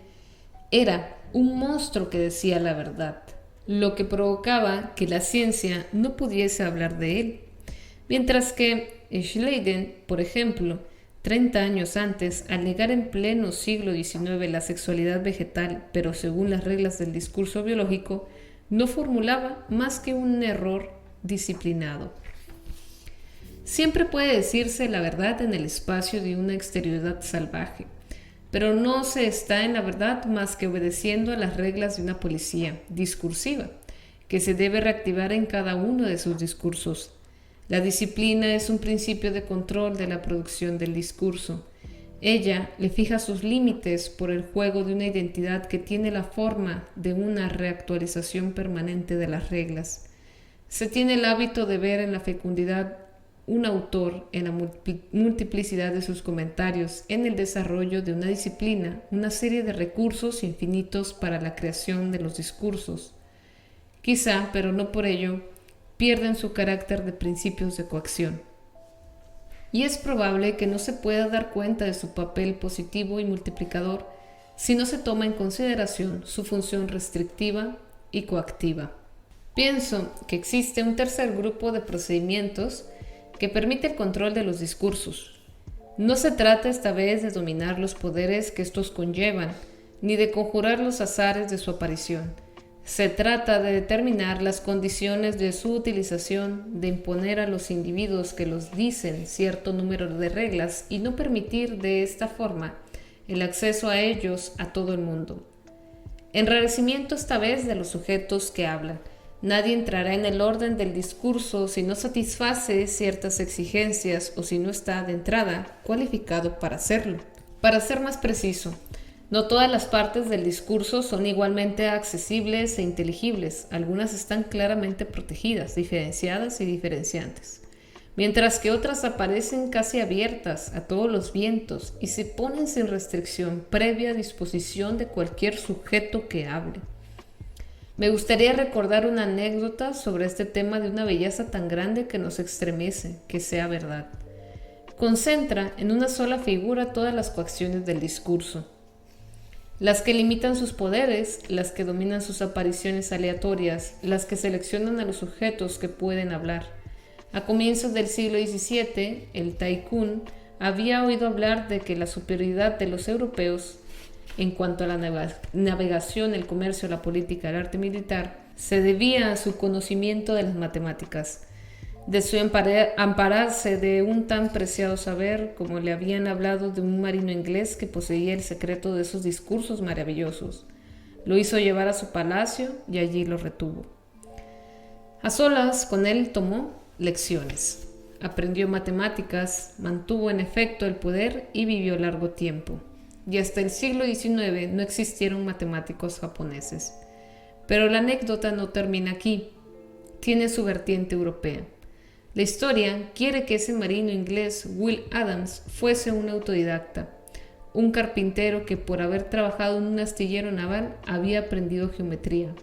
era un monstruo que decía la verdad, lo que provocaba que la ciencia no pudiese hablar de él, mientras que Schleiden, por ejemplo, 30 años antes, al negar en pleno siglo XIX la sexualidad vegetal, pero según las reglas del discurso biológico, no formulaba más que un error disciplinado. Siempre puede decirse la verdad en el espacio de una exterioridad salvaje, pero no se está en la verdad más que obedeciendo a las reglas de una policía discursiva, que se debe reactivar en cada uno de sus discursos. La disciplina es un principio de control de la producción del discurso. Ella le fija sus límites por el juego de una identidad que tiene la forma de una reactualización permanente de las reglas. Se tiene el hábito de ver en la fecundidad un autor, en la multiplicidad de sus comentarios, en el desarrollo de una disciplina, una serie de recursos infinitos para la creación de los discursos. Quizá, pero no por ello, pierden su carácter de principios de coacción. Y es probable que no se pueda dar cuenta de su papel positivo y multiplicador si no se toma en consideración su función restrictiva y coactiva. Pienso que existe un tercer grupo de procedimientos que permite el control de los discursos. No se trata esta vez de dominar los poderes que estos conllevan, ni de conjurar los azares de su aparición. Se trata de determinar las condiciones de su utilización, de imponer a los individuos que los dicen cierto número de reglas y no permitir de esta forma el acceso a ellos a todo el mundo. Enrarecimiento esta vez de los sujetos que hablan. Nadie entrará en el orden del discurso si no satisface ciertas exigencias o si no está de entrada cualificado para hacerlo. Para ser más preciso, No todas las partes del discurso son igualmente accesibles e inteligibles. Algunas están claramente protegidas, diferenciadas y diferenciantes, mientras que otras aparecen casi abiertas a todos los vientos y se ponen sin restricción previa disposición de cualquier sujeto que hable. Me gustaría recordar una anécdota sobre este tema de una belleza tan grande que nos estremece, que sea verdad. Concentra en una sola figura todas las coacciones del discurso. Las que limitan sus poderes, las que dominan sus apariciones aleatorias, las que seleccionan a los sujetos que pueden hablar. A comienzos del siglo XVII, el Tycoon había oído hablar de que la superioridad de los europeos en cuanto a la navegación, el comercio, la política, el arte militar, se debía a su conocimiento de las matemáticas, de su ampararse de un tan preciado saber como le habían hablado de un marino inglés que poseía el secreto de esos discursos maravillosos. Lo hizo llevar a su palacio y allí lo retuvo. A solas con él tomó lecciones. Aprendió matemáticas, mantuvo en efecto el poder y vivió largo tiempo. Y hasta el siglo XIX no existieron matemáticos japoneses. Pero la anécdota no termina aquí. Tiene su vertiente europea. La historia quiere que ese marino inglés, Will Adams, fuese un autodidacta, un carpintero que por haber trabajado en un astillero naval había aprendido geometría.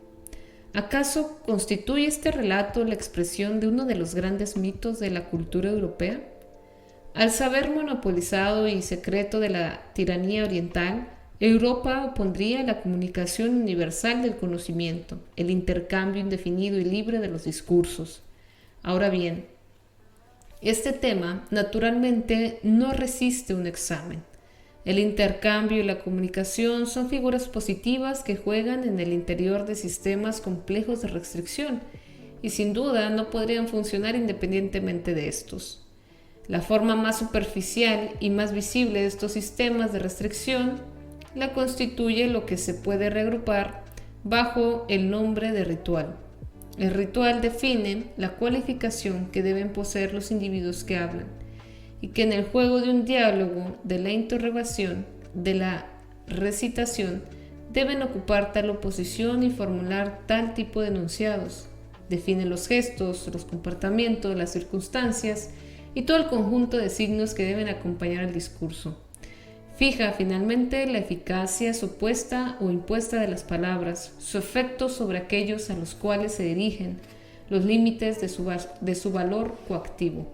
¿Acaso constituye este relato la expresión de uno de los grandes mitos de la cultura europea? Al saber monopolizado y secreto de la tiranía oriental, Europa opondría la comunicación universal del conocimiento, el intercambio indefinido y libre de los discursos. Ahora bien, este tema naturalmente no resiste un examen. El intercambio y la comunicación son figuras positivas que juegan en el interior de sistemas complejos de restricción y sin duda no podrían funcionar independientemente de estos. La forma más superficial y más visible de estos sistemas de restricción la constituye lo que se puede reagrupar bajo el nombre de ritual. El ritual define la cualificación que deben poseer los individuos que hablan y que en el juego de un diálogo, de la interrogación, de la recitación, deben ocupar tal oposición y formular tal tipo de enunciados. Define los gestos, los comportamientos, las circunstancias y todo el conjunto de signos que deben acompañar el discurso. Fija finalmente la eficacia supuesta o impuesta de las palabras, su efecto sobre aquellos a los cuales se dirigen, los límites de su valor coactivo.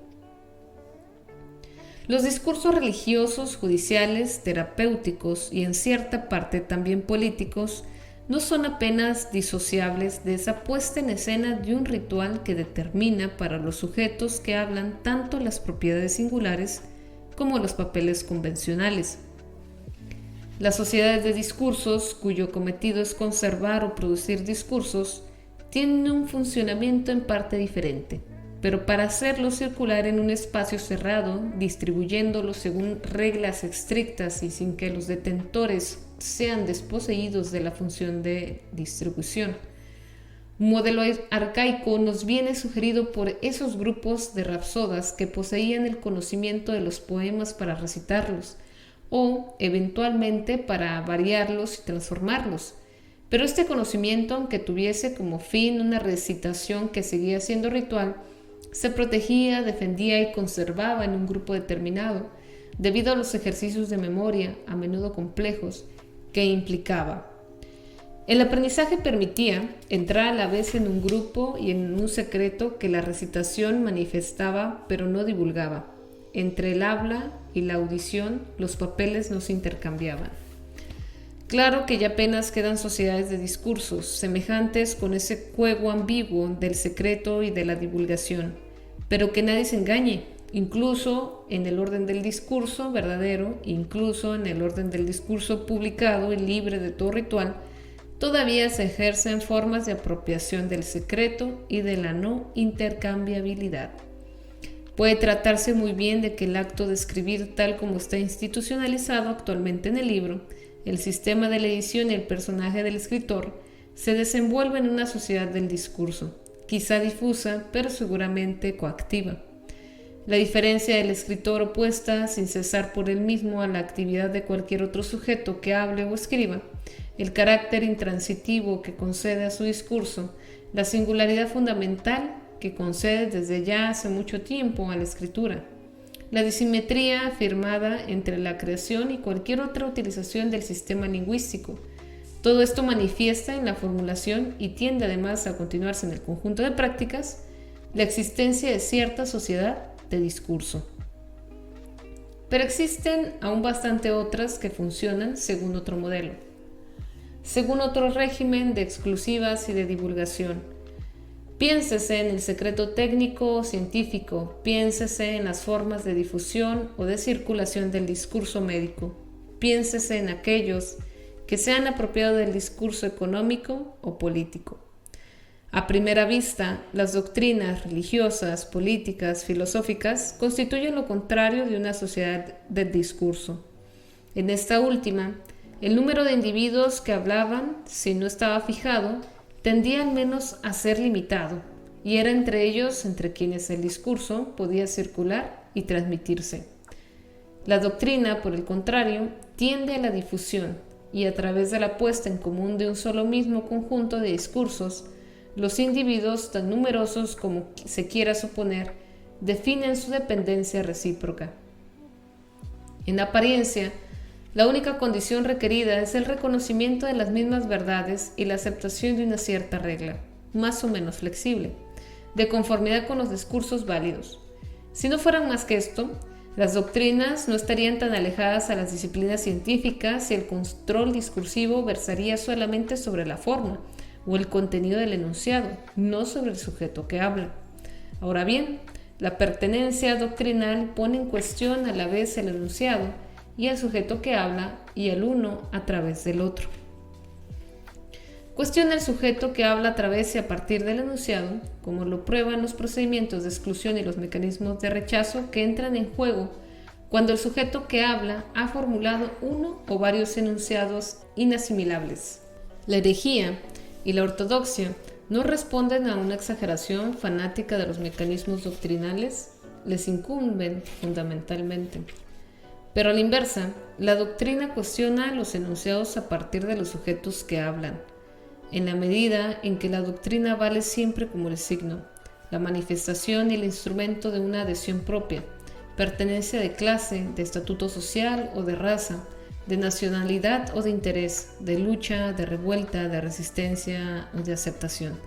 Los discursos religiosos, judiciales, terapéuticos y en cierta parte también políticos no son apenas disociables de esa puesta en escena de un ritual que determina para los sujetos que hablan tanto las propiedades singulares como los papeles convencionales. Las sociedades de discursos, cuyo cometido es conservar o producir discursos, tienen un funcionamiento en parte diferente, pero para hacerlo circular en un espacio cerrado, distribuyéndolo según reglas estrictas y sin que los detentores sean desposeídos de la función de distribución. Un modelo arcaico nos viene sugerido por esos grupos de rapsodas que poseían el conocimiento de los poemas para recitarlos, o eventualmente para variarlos y transformarlos. Pero este conocimiento, aunque tuviese como fin una recitación que seguía siendo ritual, se protegía, defendía y conservaba en un grupo determinado, debido a los ejercicios de memoria, a menudo complejos, que implicaba. El aprendizaje permitía entrar a la vez en un grupo y en un secreto que la recitación manifestaba pero no divulgaba. Entre el habla y la audición, los papeles no se intercambiaban. Claro que ya apenas quedan sociedades de discursos, semejantes con ese juego ambiguo del secreto y de la divulgación, pero que nadie se engañe, incluso en el orden del discurso verdadero, incluso en el orden del discurso publicado y libre de todo ritual, todavía se ejercen formas de apropiación del secreto y de la no intercambiabilidad. Puede tratarse muy bien de que el acto de escribir tal como está institucionalizado actualmente en el libro, el sistema de la edición y el personaje del escritor, se desenvuelve en una sociedad del discurso, quizá difusa, pero seguramente coactiva. La diferencia del escritor opuesta sin cesar por él mismo a la actividad de cualquier otro sujeto que hable o escriba, el carácter intransitivo que concede a su discurso, la singularidad fundamental que concede desde ya hace mucho tiempo a la escritura, la disimetría afirmada entre la creación y cualquier otra utilización del sistema lingüístico. Todo esto manifiesta en la formulación y tiende además a continuarse en el conjunto de prácticas la existencia de cierta sociedad de discurso. Pero existen aún bastante otras que funcionan según otro modelo, según otro régimen de exclusivas y de divulgación. Piénsese en el secreto técnico o científico, piénsese en las formas de difusión o de circulación del discurso médico, piénsese en aquellos que se han apropiado del discurso económico o político. A primera vista, las doctrinas religiosas, políticas, filosóficas constituyen lo contrario de una sociedad del discurso. En esta última, el número de individuos que hablaban, si no estaba fijado, tendía al menos a ser limitado, y era entre ellos entre quienes el discurso podía circular y transmitirse. La doctrina, por el contrario, tiende a la difusión, y a través de la puesta en común de un solo mismo conjunto de discursos, los individuos, tan numerosos como se quiera suponer, definen su dependencia recíproca. En apariencia, la única condición requerida es el reconocimiento de las mismas verdades y la aceptación de una cierta regla, más o menos flexible, de conformidad con los discursos válidos. Si no fueran más que esto, las doctrinas no estarían tan alejadas a las disciplinas científicas y el control discursivo versaría solamente sobre la forma o el contenido del enunciado, no sobre el sujeto que habla. Ahora bien, la pertenencia doctrinal pone en cuestión a la vez el enunciado y al sujeto que habla y al uno a través del otro. Cuestiona el sujeto que habla a través y a partir del enunciado, como lo prueban los procedimientos de exclusión y los mecanismos de rechazo que entran en juego cuando el sujeto que habla ha formulado uno o varios enunciados inasimilables. La herejía y la ortodoxia no responden a una exageración fanática de los mecanismos doctrinales, les incumben fundamentalmente. Pero a la inversa, la doctrina cuestiona los enunciados a partir de los sujetos que hablan, en la medida en que la doctrina vale siempre como el signo, la manifestación y el instrumento de una adhesión propia, pertenencia de clase, de estatuto social o de raza, de nacionalidad o de interés, de lucha, de revuelta, de resistencia o de aceptación.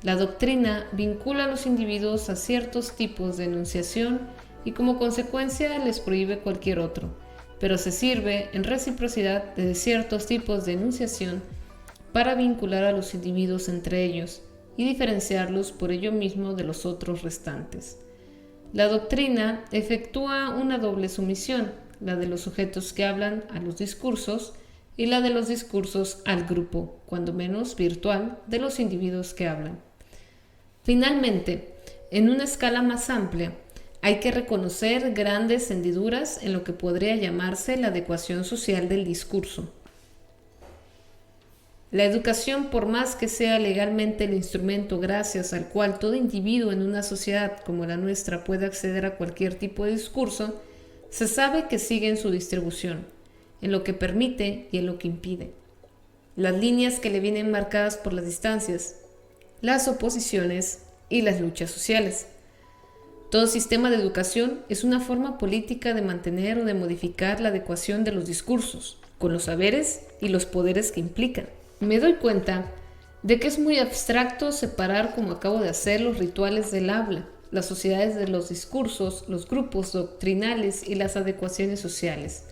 La doctrina vincula a los individuos a ciertos tipos de enunciación y como consecuencia les prohíbe cualquier otro, pero se sirve en reciprocidad de ciertos tipos de enunciación para vincular a los individuos entre ellos y diferenciarlos por ello mismo de los otros restantes. La doctrina efectúa una doble sumisión, la de los sujetos que hablan a los discursos y la de los discursos al grupo, cuando menos virtual, de los individuos que hablan. Finalmente, en una escala más amplia, hay que reconocer grandes hendiduras en lo que podría llamarse la adecuación social del discurso. La educación, por más que sea legalmente el instrumento gracias al cual todo individuo en una sociedad como la nuestra puede acceder a cualquier tipo de discurso, se sabe que sigue en su distribución, en lo que permite y en lo que impide. Las líneas que le vienen marcadas por las distancias, las oposiciones y las luchas sociales. Todo sistema de educación es una forma política de mantener o de modificar la adecuación de los discursos, con los saberes y los poderes que implican. Me doy cuenta de que es muy abstracto separar, como acabo de hacer, los rituales del habla, las sociedades de los discursos, los grupos doctrinales y las adecuaciones sociales.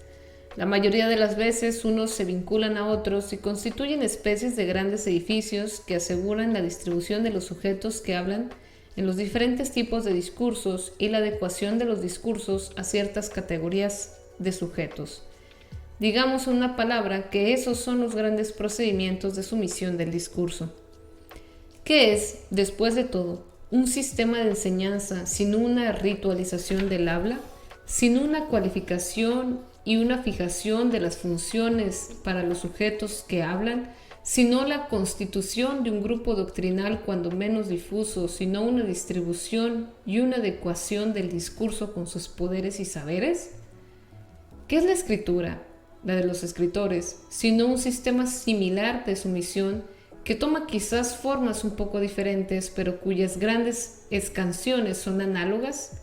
La mayoría de las veces unos se vinculan a otros y constituyen especies de grandes edificios que aseguran la distribución de los sujetos que hablan en los diferentes tipos de discursos y la adecuación de los discursos a ciertas categorías de sujetos. Digamos en una palabra que esos son los grandes procedimientos de sumisión del discurso. ¿Qué es, después de todo, un sistema de enseñanza sin una ritualización del habla, sin una cualificación y una fijación de las funciones para los sujetos que hablan, sino la constitución de un grupo doctrinal cuando menos difuso, sino una distribución y una adecuación del discurso con sus poderes y saberes? ¿Qué es la escritura, la de los escritores, sino un sistema similar de sumisión que toma quizás formas un poco diferentes, pero cuyas grandes escansiones son análogas?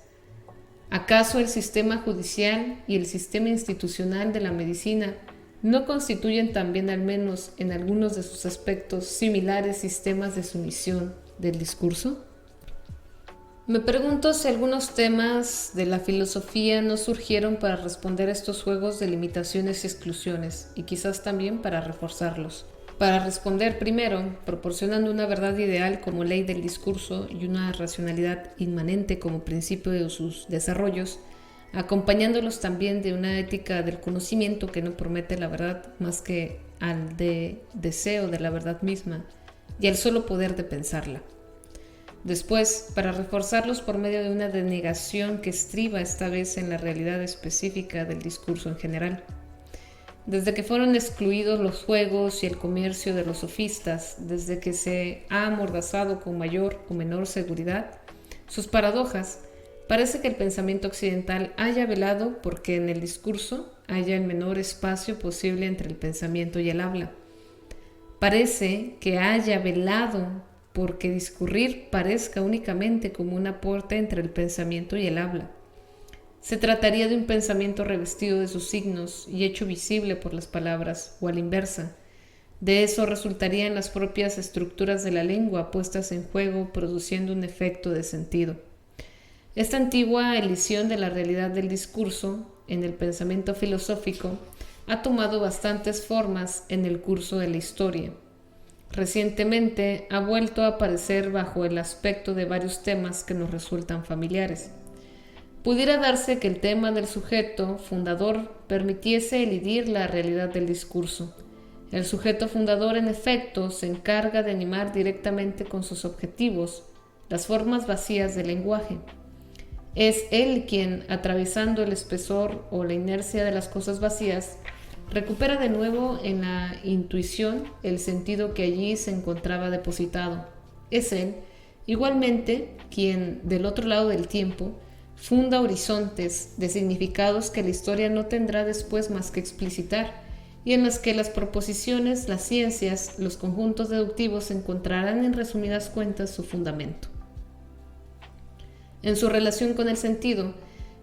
¿Acaso el sistema judicial y el sistema institucional de la medicina no constituyen también, al menos en algunos de sus aspectos, similares sistemas de sumisión del discurso? Me pregunto si algunos temas de la filosofía no surgieron para responder a estos juegos de limitaciones y exclusiones, y quizás también para reforzarlos. Para responder primero, proporcionando una verdad ideal como ley del discurso y una racionalidad inmanente como principio de sus desarrollos, acompañándolos también de una ética del conocimiento que no promete la verdad más que al deseo de la verdad misma y al solo poder de pensarla. Después, para reforzarlos por medio de una denegación que estriba esta vez en la realidad específica del discurso en general. Desde que fueron excluidos los juegos y el comercio de los sofistas, desde que se ha amordazado con mayor o menor seguridad sus paradojas, parece que el pensamiento occidental haya velado porque en el discurso haya el menor espacio posible entre el pensamiento y el habla. Parece que haya velado porque discurrir parezca únicamente como un aporte entre el pensamiento y el habla. Se trataría de un pensamiento revestido de sus signos y hecho visible por las palabras, o a la inversa. De eso resultarían las propias estructuras de la lengua puestas en juego, produciendo un efecto de sentido. Esta antigua elisión de la realidad del discurso en el pensamiento filosófico ha tomado bastantes formas en el curso de la historia. Recientemente ha vuelto a aparecer bajo el aspecto de varios temas que nos resultan familiares. Pudiera darse que el tema del sujeto fundador permitiese elidir la realidad del discurso. El sujeto fundador, en efecto, se encarga de animar directamente con sus objetivos las formas vacías del lenguaje. Es él quien, atravesando el espesor o la inercia de las cosas vacías, recupera de nuevo en la intuición el sentido que allí se encontraba depositado. Es él, igualmente, quien, del otro lado del tiempo, funda horizontes de significados que la historia no tendrá después más que explicitar, y en las que las proposiciones, las ciencias, los conjuntos deductivos encontrarán en resumidas cuentas su fundamento. En su relación con el sentido,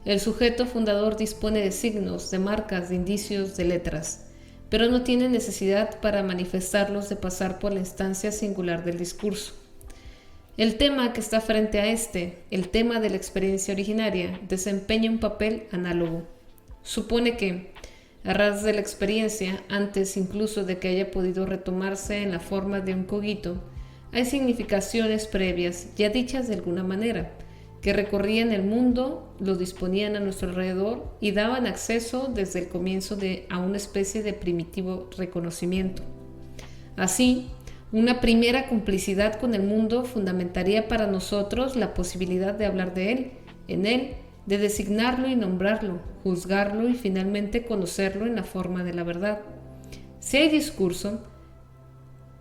el sujeto fundador dispone de signos, de marcas, de indicios, de letras, pero no tiene necesidad para manifestarlos de pasar por la instancia singular del discurso. El tema que está frente a el tema de la experiencia originaria, desempeña un papel análogo. Supone que, a ras de la experiencia, antes incluso de que haya podido retomarse en la forma de un cogito, hay significaciones previas, ya dichas de alguna manera, que recorrían el mundo, lo disponían a nuestro alrededor y daban acceso desde el comienzo a una especie de primitivo reconocimiento. Así, una primera complicidad con el mundo fundamentaría para nosotros la posibilidad de hablar de él, en él, de designarlo y nombrarlo, juzgarlo y finalmente conocerlo en la forma de la verdad. Si hay discurso,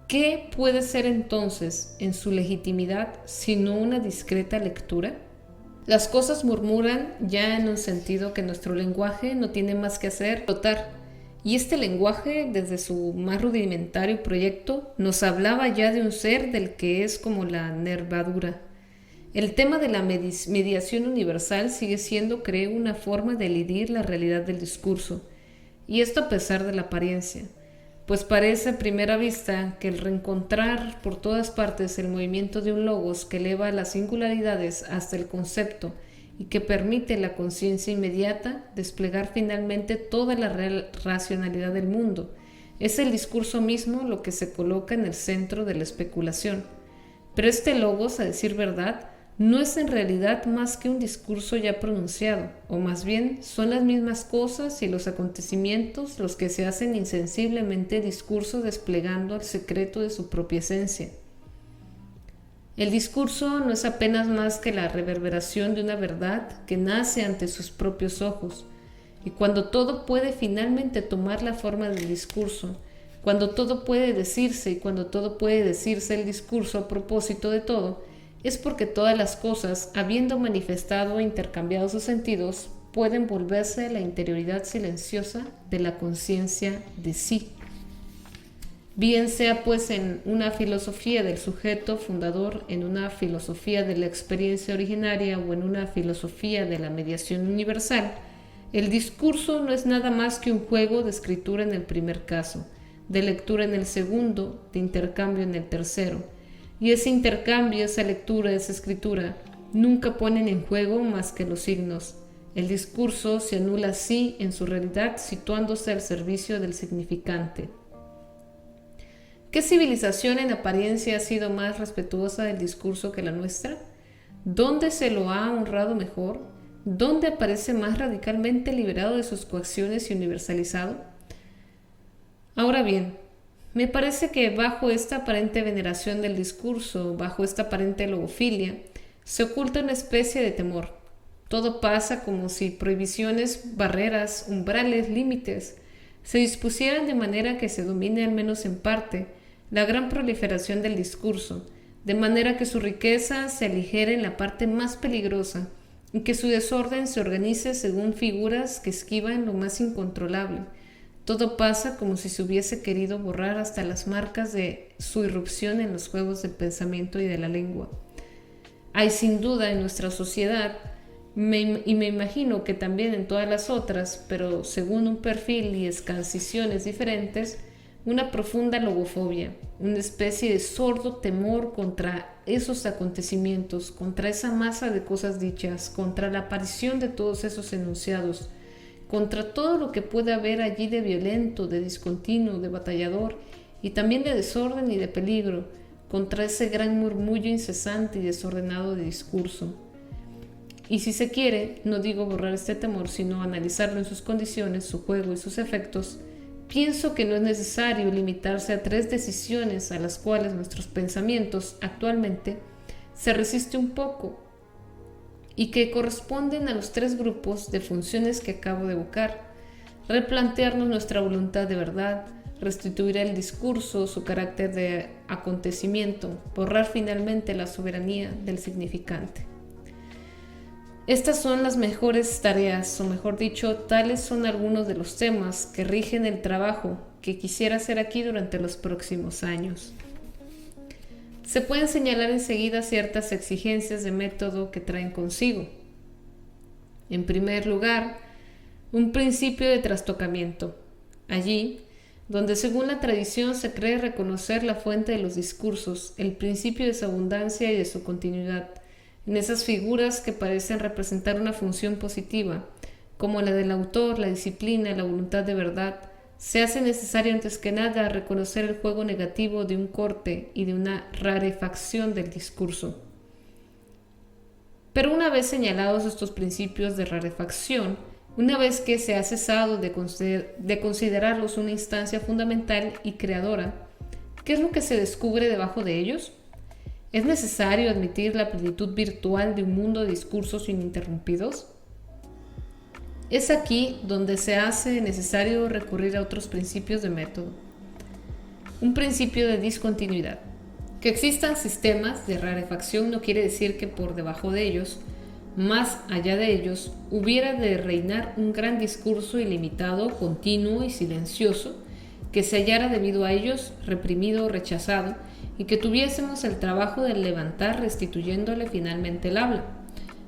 ¿qué puede ser entonces en su legitimidad sino una discreta lectura? Las cosas murmuran ya en un sentido que nuestro lenguaje no tiene más que hacer flotar, y este lenguaje, desde su más rudimentario proyecto, nos hablaba ya de un ser del que es como la nervadura. El tema de la mediación universal sigue siendo, creo, una forma de elidir la realidad del discurso, y esto a pesar de la apariencia, pues parece a primera vista que el reencontrar por todas partes el movimiento de un logos que eleva las singularidades hasta el concepto y que permite la conciencia inmediata desplegar finalmente toda la real racionalidad del mundo, es el discurso mismo lo que se coloca en el centro de la especulación. Pero este logos, a decir verdad, no es en realidad más que un discurso ya pronunciado, o más bien son las mismas cosas y los acontecimientos los que se hacen insensiblemente discurso desplegando el secreto de su propia esencia. El discurso no es apenas más que la reverberación de una verdad que nace ante sus propios ojos, y cuando todo puede finalmente tomar la forma del discurso, Cuando todo puede decirse y cuando todo puede decirse el discurso a propósito de todo, es porque todas las cosas, habiendo manifestado e intercambiado sus sentidos, pueden volverse la interioridad silenciosa de la conciencia de sí. Bien sea pues en una filosofía del sujeto fundador, en una filosofía de la experiencia originaria o en una filosofía de la mediación universal, el discurso no es nada más que un juego de escritura en el primer caso, de lectura en el segundo, de intercambio en el tercero. Y ese intercambio, esa lectura, esa escritura, nunca ponen en juego más que los signos. El discurso se anula así en su realidad, situándose al servicio del significante. ¿Qué civilización en apariencia ha sido más respetuosa del discurso que la nuestra? ¿Dónde se lo ha honrado mejor? ¿Dónde aparece más radicalmente liberado de sus coacciones y universalizado? Ahora bien, me parece que bajo esta aparente veneración del discurso, bajo esta aparente logofilia, se oculta una especie de temor. Todo pasa como si prohibiciones, barreras, umbrales, límites se dispusieran de manera que se domine al menos en parte la gran proliferación del discurso, de manera que su riqueza se aligere en la parte más peligrosa y que su desorden se organice según figuras que esquivan lo más incontrolable. Todo pasa como si se hubiese querido borrar hasta las marcas de su irrupción en los juegos del pensamiento y de la lengua. Hay sin duda en nuestra sociedad, y me imagino que también en todas las otras, pero según un perfil y escancisiones diferentes, una profunda logofobia, una especie de sordo temor contra esos acontecimientos, contra esa masa de cosas dichas, contra la aparición de todos esos enunciados, contra todo lo que puede haber allí de violento, de discontinuo, de batallador, y también de desorden y de peligro, contra ese gran murmullo incesante y desordenado de discurso. Y si se quiere, no digo borrar este temor, sino analizarlo en sus condiciones, su juego y sus efectos, pienso que no es necesario limitarse a 3 decisiones a las cuales nuestros pensamientos actualmente se resiste un poco y que corresponden a los 3 grupos de funciones que acabo de evocar: replantearnos nuestra voluntad de verdad, restituir el discurso su carácter de acontecimiento, borrar finalmente la soberanía del significante. Estas son las mejores tareas, o mejor dicho, tales son algunos de los temas que rigen el trabajo que quisiera hacer aquí durante los próximos años. Se pueden señalar enseguida ciertas exigencias de método que traen consigo. En primer lugar, un principio de trastocamiento. Allí, donde según la tradición se cree reconocer la fuente de los discursos, el principio de su abundancia y de su continuidad, en esas figuras que parecen representar una función positiva, como la del autor, la disciplina, la voluntad de verdad, se hace necesario antes que nada reconocer el juego negativo de un corte y de una rarefacción del discurso. Pero una vez señalados estos principios de rarefacción, una vez que se ha cesado de considerarlos una instancia fundamental y creadora, ¿qué es lo que se descubre debajo de ellos? ¿Es necesario admitir la plenitud virtual de un mundo de discursos ininterrumpidos? Es aquí donde se hace necesario recurrir a otros principios de método. Un principio de discontinuidad. Que existan sistemas de rarefacción no quiere decir que por debajo de ellos, más allá de ellos, hubiera de reinar un gran discurso ilimitado, continuo y silencioso, que se hallara debido a ellos reprimido o rechazado, y que tuviésemos el trabajo de levantar restituyéndole finalmente el habla.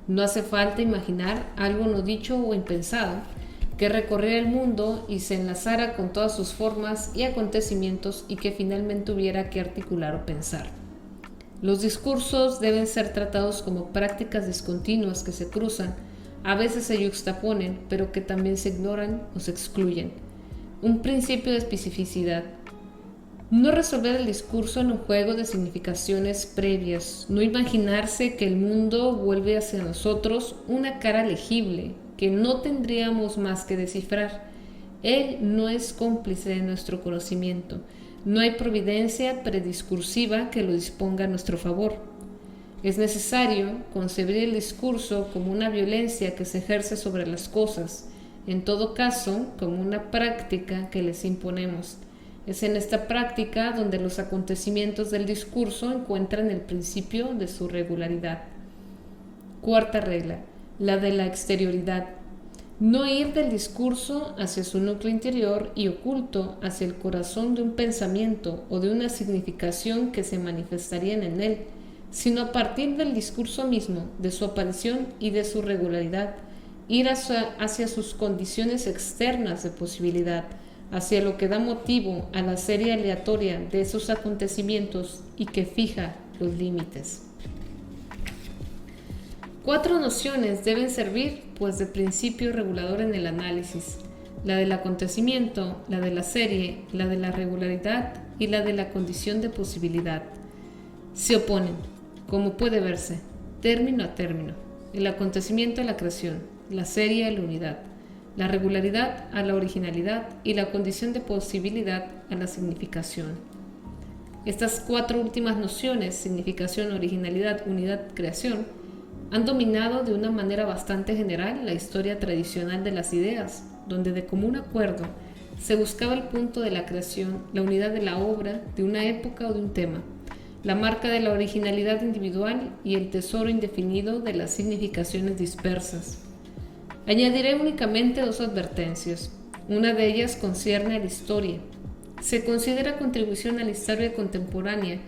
No hace falta imaginar algo no dicho o impensado, que recorriera el mundo y se enlazara con todas sus formas y acontecimientos y que finalmente hubiera que articular o pensar. Los discursos deben ser tratados como prácticas discontinuas que se cruzan, a veces se yuxtaponen, pero que también se ignoran o se excluyen. Un principio de especificidad. No resolver el discurso en un juego de significaciones previas, no imaginarse que el mundo vuelve hacia nosotros una cara legible que no tendríamos más que descifrar. Él no es cómplice de nuestro conocimiento, no hay providencia prediscursiva que lo disponga a nuestro favor. Es necesario concebir el discurso como una violencia que se ejerce sobre las cosas, en todo caso como una práctica que les imponemos. Es en esta práctica donde los acontecimientos del discurso encuentran el principio de su regularidad. Cuarta regla, la de la exterioridad. No ir del discurso hacia su núcleo interior y oculto hacia el corazón de un pensamiento o de una significación que se manifestarían en él, sino a partir del discurso mismo, de su aparición y de su regularidad, ir hacia sus condiciones externas de posibilidad, hacia lo que da motivo a la serie aleatoria de esos acontecimientos y que fija los límites. 4 nociones deben servir, pues, de principio regulador en el análisis: la del acontecimiento, la de la serie, la de la regularidad y la de la condición de posibilidad. Se oponen, como puede verse, término a término: el acontecimiento a la creación, la serie a la unidad, la regularidad a la originalidad y la condición de posibilidad a la significación. Estas 4 últimas nociones, significación, originalidad, unidad, creación, han dominado de una manera bastante general la historia tradicional de las ideas, donde de común acuerdo se buscaba el punto de la creación, la unidad de la obra, de una época o de un tema, la marca de la originalidad individual y el tesoro indefinido de las significaciones dispersas. Añadiré únicamente 2 advertencias. Una de ellas concierne a la historia. Se considera contribución a la historia contemporánea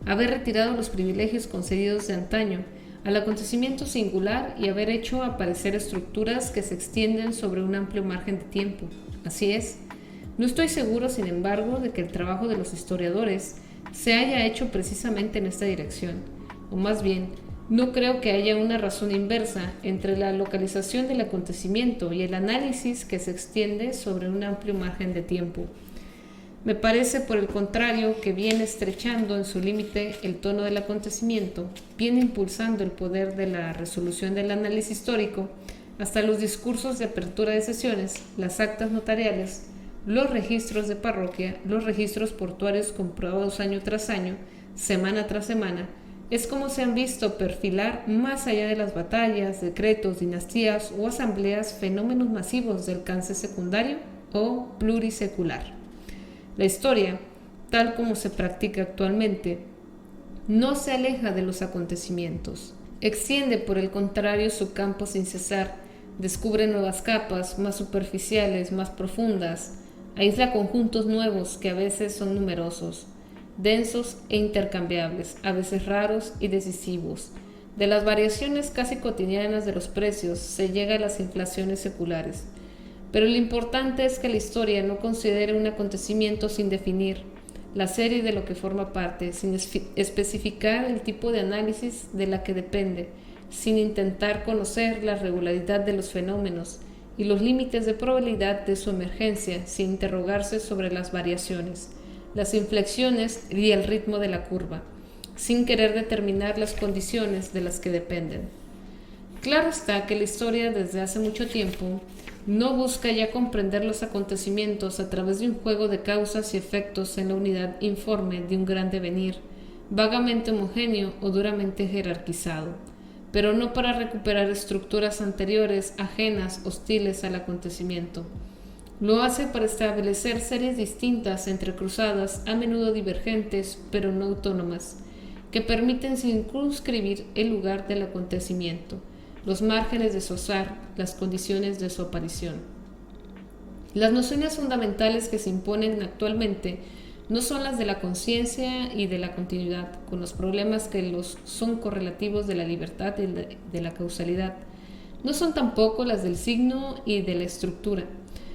haber retirado los privilegios concedidos de antaño al acontecimiento singular y haber hecho aparecer estructuras que se extienden sobre un amplio margen de tiempo. Así es. No estoy seguro, sin embargo, de que el trabajo de los historiadores se haya hecho precisamente en esta dirección, o más bien, no creo que haya una razón inversa entre la localización del acontecimiento y el análisis que se extiende sobre un amplio margen de tiempo. Me parece, por el contrario, que viene estrechando en su límite el tono del acontecimiento, viene impulsando el poder de la resolución del análisis histórico, hasta los discursos de apertura de sesiones, las actas notariales, los registros de parroquia, los registros portuarios comprobados año tras año, semana tras semana. Es como se han visto perfilar más allá de las batallas, decretos, dinastías o asambleas fenómenos masivos de alcance secundario o plurisecular. La historia, tal como se practica actualmente, no se aleja de los acontecimientos. Extiende, por el contrario, su campo sin cesar, descubre nuevas capas, más superficiales, más profundas, aísla conjuntos nuevos que a veces son numerosos, densos e intercambiables, a veces raros y decisivos. De las variaciones casi cotidianas de los precios se llega a las inflaciones seculares. Pero lo importante es que la historia no considere un acontecimiento sin definir la serie de lo que forma parte, sin especificar el tipo de análisis de la que depende, sin intentar conocer la regularidad de los fenómenos y los límites de probabilidad de su emergencia, sin interrogarse sobre las variaciones, las inflexiones y el ritmo de la curva, sin querer determinar las condiciones de las que dependen. Claro está que la historia desde hace mucho tiempo no busca ya comprender los acontecimientos a través de un juego de causas y efectos en la unidad informe de un gran devenir, vagamente homogéneo o duramente jerarquizado, pero no para recuperar estructuras anteriores, ajenas, hostiles al acontecimiento. Lo hace para establecer series distintas, entrecruzadas, a menudo divergentes, pero no autónomas, que permiten circunscribir el lugar del acontecimiento, los márgenes de su azar, las condiciones de su aparición. Las nociones fundamentales que se imponen actualmente no son las de la conciencia y de la continuidad, con los problemas que los son correlativos de la libertad y de la causalidad. No son tampoco las del signo y de la estructura,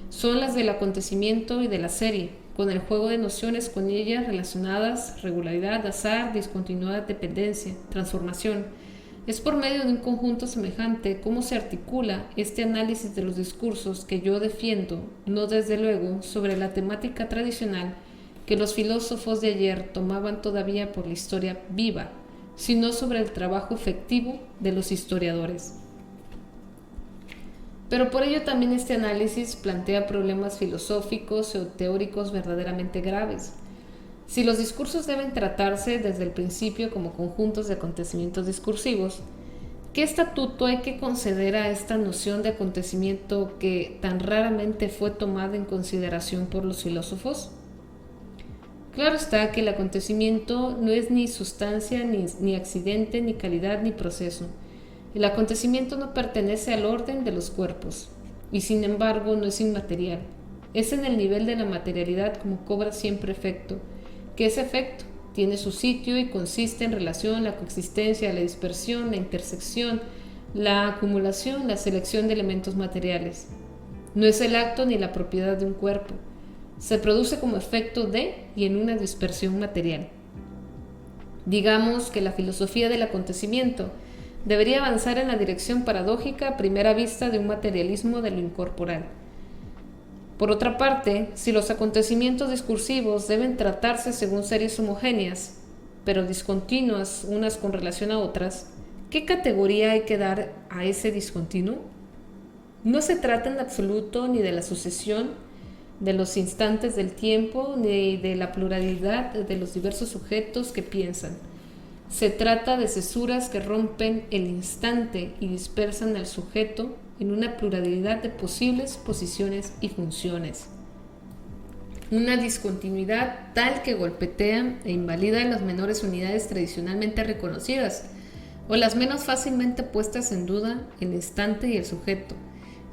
son las del acontecimiento y de la serie, con el juego de nociones con ellas relacionadas: regularidad, azar, discontinuidad, dependencia, transformación. Es por medio de un conjunto semejante cómo se articula este análisis de los discursos que yo defiendo, no desde luego sobre la temática tradicional que los filósofos de ayer tomaban todavía por la historia viva, sino sobre el trabajo efectivo de los historiadores. Pero por ello también este análisis plantea problemas filosóficos o teóricos verdaderamente graves. Si los discursos deben tratarse desde el principio como conjuntos de acontecimientos discursivos, ¿qué estatuto hay que conceder a esta noción de acontecimiento que tan raramente fue tomada en consideración por los filósofos? Claro está que el acontecimiento no es ni sustancia, ni accidente, ni calidad, ni proceso. El acontecimiento no pertenece al orden de los cuerpos, y sin embargo no es inmaterial. Es en el nivel de la materialidad como cobra siempre efecto, que ese efecto tiene su sitio y consiste en relación, la coexistencia, la dispersión, la intersección, la acumulación, la selección de elementos materiales. No es el acto ni la propiedad de un cuerpo. Se produce como efecto de y en una dispersión material. Digamos que la filosofía del acontecimiento debería avanzar en la dirección paradójica a primera vista de un materialismo de lo incorporal. Por otra parte, si los acontecimientos discursivos deben tratarse según series homogéneas, pero discontinuas unas con relación a otras, ¿qué categoría hay que dar a ese discontinuo? No se trata en absoluto ni de la sucesión de los instantes del tiempo, ni de la pluralidad de los diversos sujetos que piensan. Se trata de cesuras que rompen el instante y dispersan al sujeto en una pluralidad de posibles posiciones y funciones. Una discontinuidad tal que golpetea e invalida las menores unidades tradicionalmente reconocidas, o las menos fácilmente puestas en duda el instante y el sujeto,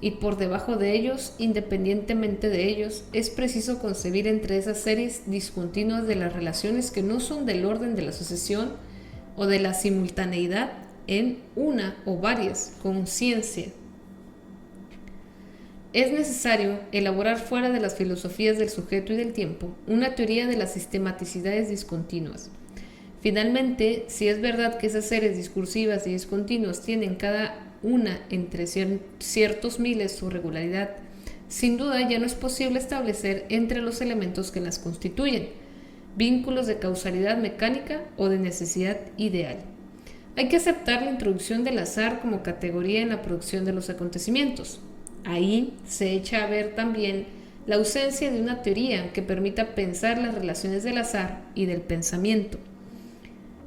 y por debajo de ellos, independientemente de ellos, es preciso concebir entre esas series discontinuas de las relaciones que no son del orden de la sucesión o de la simultaneidad en una o varias conciencia. Es necesario elaborar fuera de las filosofías del sujeto y del tiempo una teoría de las sistematicidades discontinuas. Finalmente, si es verdad que esas series discursivas y discontinuas tienen cada una entre ciertos miles su regularidad, sin duda ya no es posible establecer entre los elementos que las constituyen vínculos de causalidad mecánica o de necesidad ideal. Hay que aceptar la introducción del azar como categoría en la producción de los acontecimientos. Ahí se echa a ver también la ausencia de una teoría que permita pensar las relaciones del azar y del pensamiento.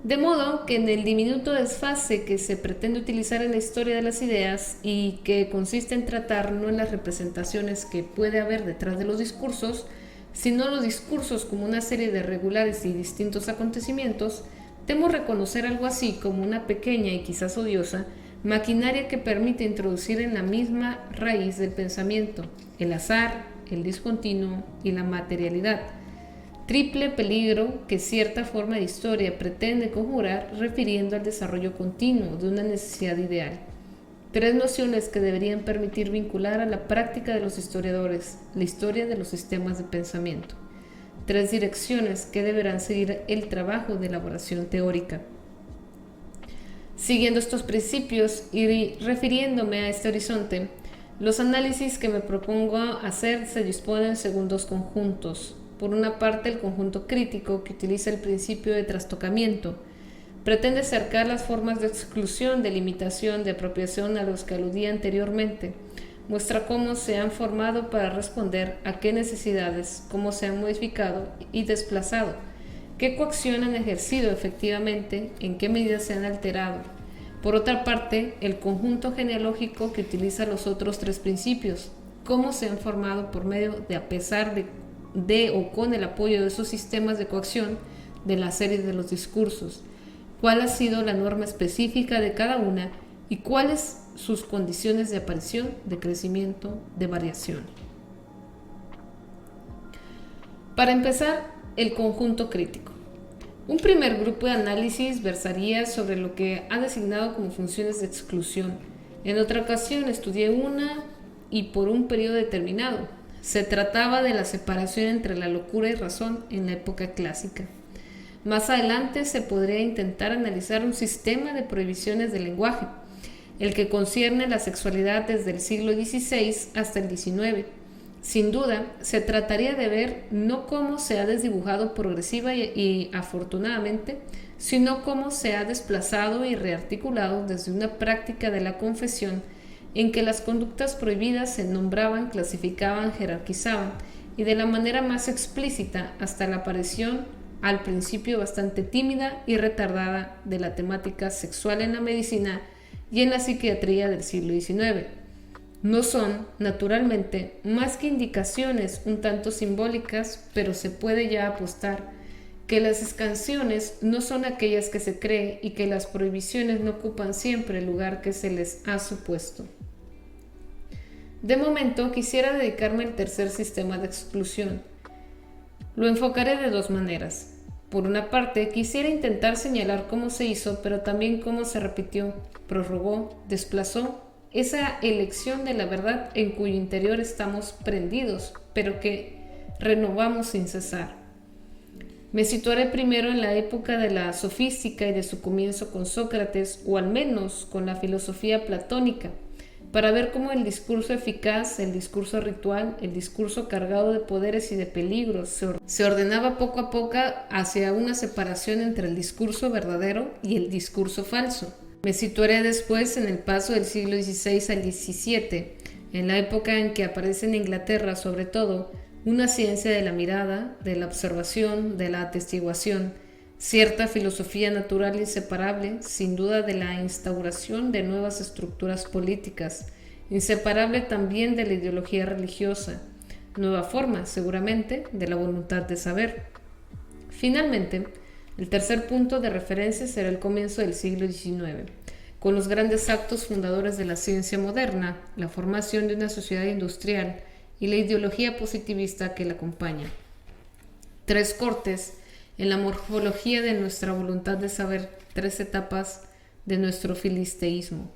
De modo que en el diminuto desfase que se pretende utilizar en la historia de las ideas y que consiste en tratar no en las representaciones que puede haber detrás de los discursos, sino los discursos como una serie de regulares y distintos acontecimientos, temo reconocer algo así como una pequeña y quizás odiosa maquinaria que permite introducir en la misma raíz del pensamiento el azar, el discontinuo y la materialidad, triple peligro que cierta forma de historia pretende conjurar refiriendo al desarrollo continuo de una necesidad ideal. Tres nociones que deberían permitir vincular a la práctica de los historiadores la historia de los sistemas de pensamiento. Tres direcciones que deberán seguir el trabajo de elaboración teórica. Siguiendo estos principios y refiriéndome a este horizonte, los análisis que me propongo hacer se disponen según dos conjuntos. Por una parte, el conjunto crítico, que utiliza el principio de trastocamiento, pretende acercar las formas de exclusión, de limitación, de apropiación a los que aludía anteriormente. Muestra cómo se han formado para responder a qué necesidades, cómo se han modificado y desplazado, qué coacción han ejercido efectivamente, en qué medida se han alterado. Por otra parte, el conjunto genealógico, que utiliza los otros tres principios, cómo se han formado por medio de, a pesar de o con el apoyo de esos sistemas de coacción de la serie de los discursos, cuál ha sido la norma específica de cada una y cuáles sus condiciones de aparición, de crecimiento, de variación. Para empezar, el conjunto crítico. Un primer grupo de análisis versaría sobre lo que ha designado como funciones de exclusión. En otra ocasión estudié una y por un periodo determinado. Se trataba de la separación entre la locura y razón en la época clásica. Más adelante se podría intentar analizar un sistema de prohibiciones del lenguaje, el que concierne la sexualidad desde el siglo XVI hasta el XIX. Sin duda, se trataría de ver no cómo se ha desdibujado progresiva y afortunadamente, sino cómo se ha desplazado y rearticulado desde una práctica de la confesión en que las conductas prohibidas se nombraban, clasificaban, jerarquizaban y de la manera más explícita hasta la aparición, al principio bastante tímida y retardada, de la temática sexual en la medicina y en la psiquiatría del siglo XIX. No son, naturalmente, más que indicaciones un tanto simbólicas, pero se puede ya apostar que las canciones no son aquellas que se cree y que las prohibiciones no ocupan siempre el lugar que se les ha supuesto. De momento quisiera dedicarme al tercer sistema de exclusión. Lo enfocaré de dos maneras. Por una parte, quisiera intentar señalar cómo se hizo, pero también cómo se repitió, prorrogó, desplazó esa elección de la verdad en cuyo interior estamos prendidos, pero que renovamos sin cesar. Me situaré primero en la época de la sofística y de su comienzo con Sócrates, o al menos con la filosofía platónica, para ver cómo el discurso eficaz, el discurso ritual, el discurso cargado de poderes y de peligros se ordenaba poco a poco hacia una separación entre el discurso verdadero y el discurso falso. Me situaré después en el paso del siglo XVI al XVII, en la época en que aparece en Inglaterra sobre todo una ciencia de la mirada, de la observación, de la atestiguación, cierta filosofía natural inseparable, sin duda, de la instauración de nuevas estructuras políticas, inseparable también de la ideología religiosa, nueva forma, seguramente, de la voluntad de saber. Finalmente, el tercer punto de referencia será el comienzo del siglo XIX, con los grandes actos fundadores de la ciencia moderna, la formación de una sociedad industrial y la ideología positivista que la acompaña. Tres cortes en la morfología de nuestra voluntad de saber, tres etapas de nuestro filisteísmo.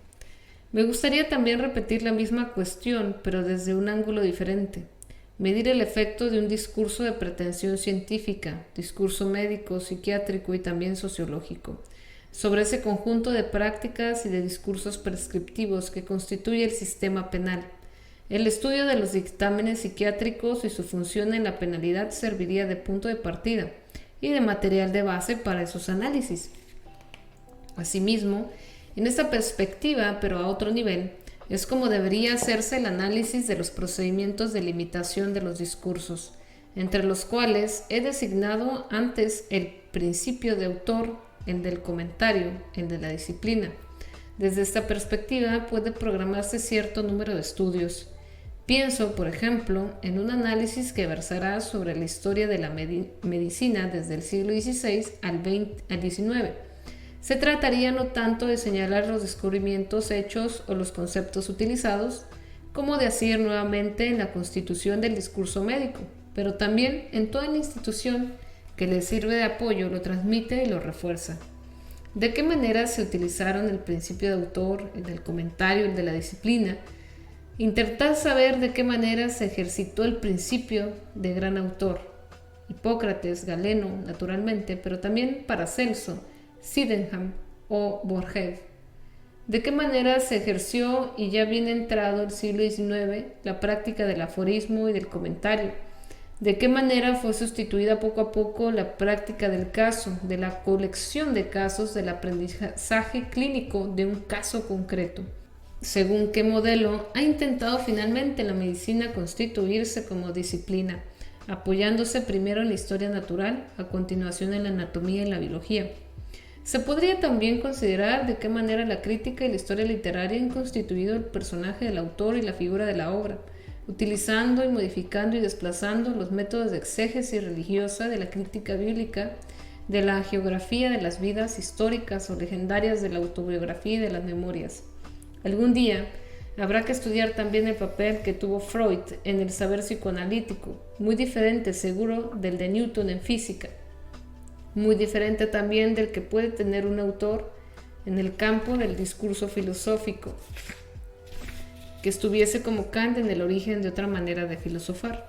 Me gustaría también repetir la misma cuestión, pero desde un ángulo diferente. Medir el efecto de un discurso de pretensión científica, discurso médico, psiquiátrico y también sociológico, sobre ese conjunto de prácticas y de discursos prescriptivos que constituye el sistema penal. El estudio de los dictámenes psiquiátricos y su función en la penalidad serviría de punto de partida y de material de base para esos análisis. Asimismo, en esta perspectiva, pero a otro nivel, es como debería hacerse el análisis de los procedimientos de limitación de los discursos, entre los cuales he designado antes el principio de autor, el del comentario, el de la disciplina. Desde esta perspectiva puede programarse cierto número de estudios. Pienso, por ejemplo, en un análisis que versará sobre la historia de la medicina desde el siglo XVI al XIX. Se trataría no tanto de señalar los descubrimientos hechos o los conceptos utilizados, como de hacer nuevamente en la constitución del discurso médico, pero también en toda la institución que le sirve de apoyo, lo transmite y lo refuerza. ¿De qué manera se utilizaron el principio de autor, el del comentario, el de la disciplina? Intentar saber de qué manera se ejercitó el principio de gran autor. Hipócrates, Galeno, naturalmente, pero también Paracelso, Sydenham o Borges. ¿De qué manera se ejerció, y ya bien entrado el siglo XIX, la práctica del aforismo y del comentario? ¿De qué manera fue sustituida poco a poco la práctica del caso, de la colección de casos, del aprendizaje clínico de un caso concreto? ¿Según qué modelo ha intentado finalmente la medicina constituirse como disciplina, apoyándose primero en la historia natural, a continuación en la anatomía y la biología? Se podría también considerar de qué manera la crítica y la historia literaria han constituido el personaje del autor y la figura de la obra, utilizando y modificando y desplazando los métodos de exégesis religiosa, de la crítica bíblica, de la geografía de las vidas históricas o legendarias, de la autobiografía y de las memorias. Algún día habrá que estudiar también el papel que tuvo Freud en el saber psicoanalítico, muy diferente seguro del de Newton en física, muy diferente también del que puede tener un autor en el campo del discurso filosófico, que estuviese como Kant en el origen de otra manera de filosofar.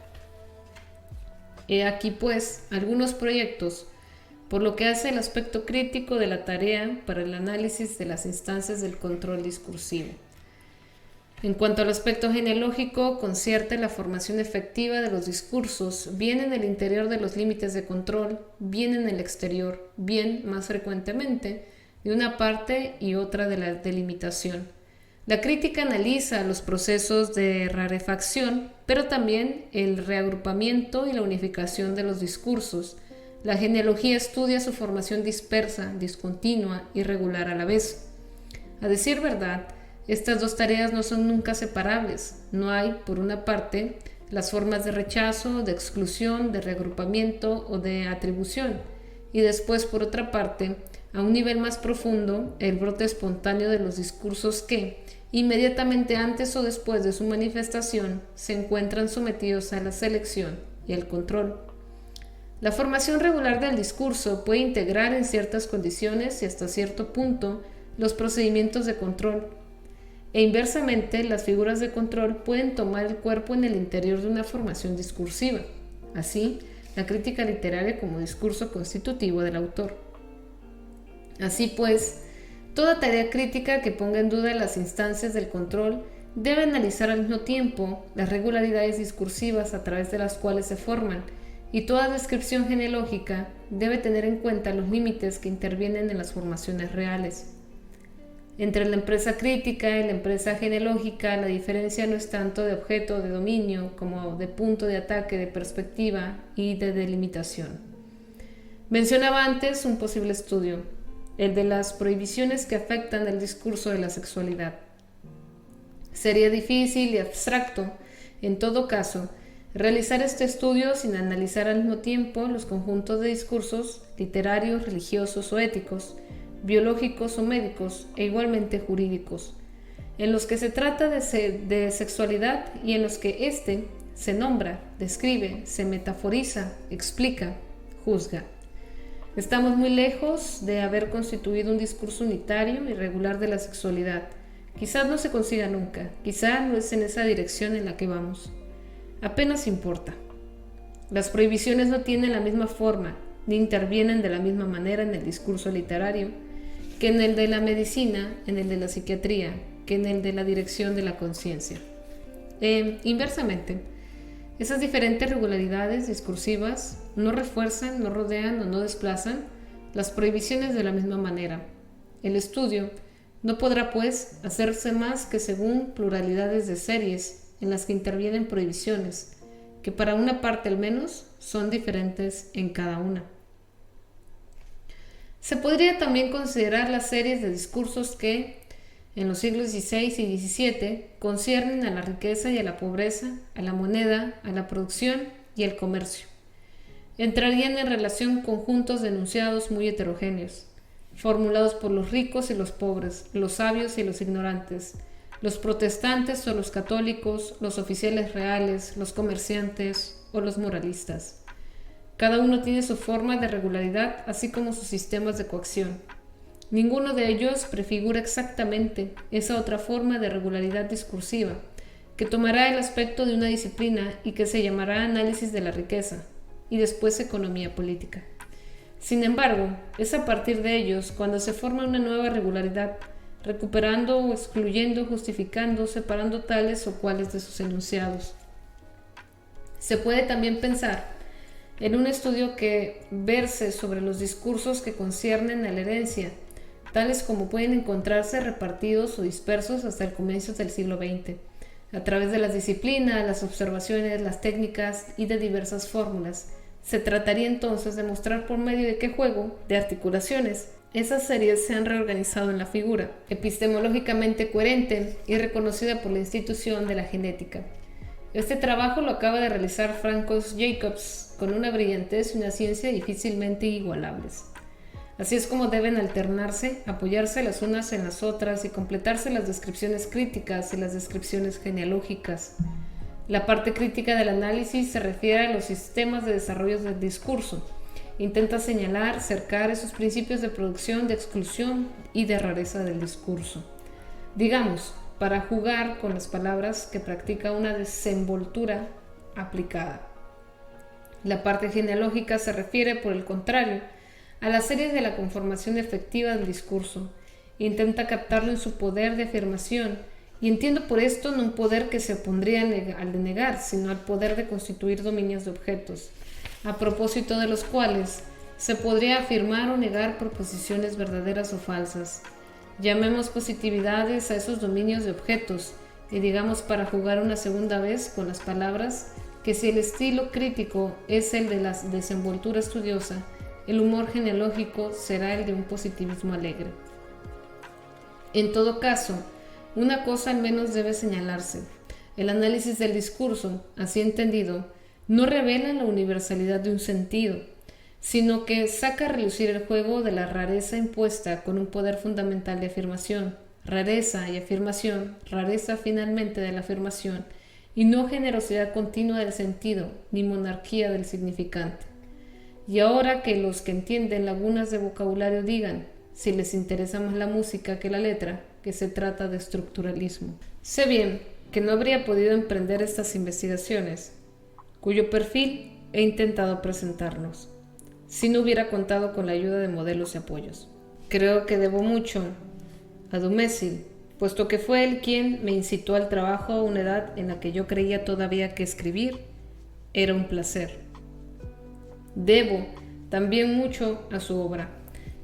He aquí, pues, algunos proyectos por lo que hace el aspecto crítico de la tarea para el análisis de las instancias del control discursivo. En cuanto al aspecto genealógico, concierte la formación efectiva de los discursos, bien en el interior de los límites de control, bien en el exterior, bien, más frecuentemente, de una parte y otra de la delimitación. La crítica analiza los procesos de rarefacción, pero también el reagrupamiento y la unificación de los discursos. La genealogía estudia su formación dispersa, discontinua, irregular a la vez. A decir verdad, estas dos tareas no son nunca separables. No hay, por una parte, las formas de rechazo, de exclusión, de reagrupamiento o de atribución, y después, por otra parte, a un nivel más profundo, el brote espontáneo de los discursos que, inmediatamente antes o después de su manifestación, se encuentran sometidos a la selección y al control. La formación regular del discurso puede integrar en ciertas condiciones y hasta cierto punto los procedimientos de control, e inversamente las figuras de control pueden tomar el cuerpo en el interior de una formación discursiva, así la crítica literaria como discurso constitutivo del autor. Así pues, toda tarea crítica que ponga en duda las instancias del control debe analizar al mismo tiempo las regularidades discursivas a través de las cuales se forman, y toda descripción genealógica debe tener en cuenta los límites que intervienen en las formaciones reales. Entre la empresa crítica y la empresa genealógica, la diferencia no es tanto de objeto de dominio como de punto de ataque, de perspectiva y de delimitación. Mencionaba antes un posible estudio, el de las prohibiciones que afectan el discurso de la sexualidad. Sería difícil y abstracto, en todo caso, realizar este estudio sin analizar al mismo tiempo los conjuntos de discursos literarios, religiosos o éticos, biológicos o médicos e igualmente jurídicos, en los que se trata de sexualidad y en los que éste se nombra, describe, se metaforiza, explica, juzga. Estamos muy lejos de haber constituido un discurso unitario y regular de la sexualidad. Quizás no se consiga nunca, quizás no es en esa dirección en la que vamos. Apenas importa. Las prohibiciones no tienen la misma forma, ni intervienen de la misma manera en el discurso literario, que en el de la medicina, en el de la psiquiatría, que en el de la dirección de la conciencia. Inversamente, esas diferentes regularidades discursivas no refuerzan, no rodean o no desplazan las prohibiciones de la misma manera. El estudio no podrá, pues, hacerse más que según pluralidades de series en las que intervienen prohibiciones, que para una parte al menos son diferentes en cada una. Se podría también considerar las series de discursos que, en los siglos XVI y XVII, conciernen a la riqueza y a la pobreza, a la moneda, a la producción y al comercio. Entrarían en relación conjuntos de enunciados muy heterogéneos, formulados por los ricos y los pobres, los sabios y los ignorantes, los protestantes o los católicos, los oficiales reales, los comerciantes o los moralistas. Cada uno tiene su forma de regularidad, así como sus sistemas de coacción. Ninguno de ellos prefigura exactamente esa otra forma de regularidad discursiva, que tomará el aspecto de una disciplina y que se llamará análisis de la riqueza, y después economía política. Sin embargo, es a partir de ellos cuando se forma una nueva regularidad, recuperando o excluyendo, justificando, separando tales o cuales de sus enunciados. Se puede también pensar en un estudio que verse sobre los discursos que conciernen a la herencia, tales como pueden encontrarse repartidos o dispersos hasta el comienzo del siglo XX, a través de las disciplinas, las observaciones, las técnicas y de diversas fórmulas. Se trataría entonces de mostrar por medio de qué juego, de articulaciones, esas series se han reorganizado en la figura, epistemológicamente coherente y reconocida por la institución de la genética. Este trabajo lo acaba de realizar Francois Jacobs con una brillantez y una ciencia difícilmente igualables. Así es como deben alternarse, apoyarse las unas en las otras y completarse las descripciones críticas y las descripciones genealógicas. La parte crítica del análisis se refiere a los sistemas de desarrollo del discurso. Intenta señalar, cercar esos principios de producción, de exclusión y de rareza del discurso. Digamos, para jugar con las palabras, que practica una desenvoltura aplicada. La parte genealógica se refiere, por el contrario, a las series de la conformación efectiva del discurso. Intenta captarlo en su poder de afirmación, y entiendo por esto no un poder que se opondría al de negar, sino al poder de constituir dominios de objetos, a propósito de los cuales se podría afirmar o negar proposiciones verdaderas o falsas. Llamemos positividades a esos dominios de objetos y digamos, para jugar una segunda vez con las palabras, que si el estilo crítico es el de la desenvoltura estudiosa, el humor genealógico será el de un positivismo alegre. En todo caso, una cosa al menos debe señalarse: el análisis del discurso, así entendido, no revela la universalidad de un sentido. sino que saca a relucir el juego de la rareza impuesta con un poder fundamental de afirmación, rareza y afirmación, rareza finalmente de la afirmación, y no generosidad continua del sentido, ni monarquía del significante. Y ahora que los que entienden lagunas de vocabulario digan, si les interesa más la música que la letra, que se trata de estructuralismo. Sé bien que no habría podido emprender estas investigaciones, cuyo perfil he intentado presentarnos, si no hubiera contado con la ayuda de modelos y apoyos. Creo que debo mucho a Dumézil, puesto que fue él quien me incitó al trabajo a una edad en la que yo creía todavía que escribir era un placer. Debo también mucho a su obra,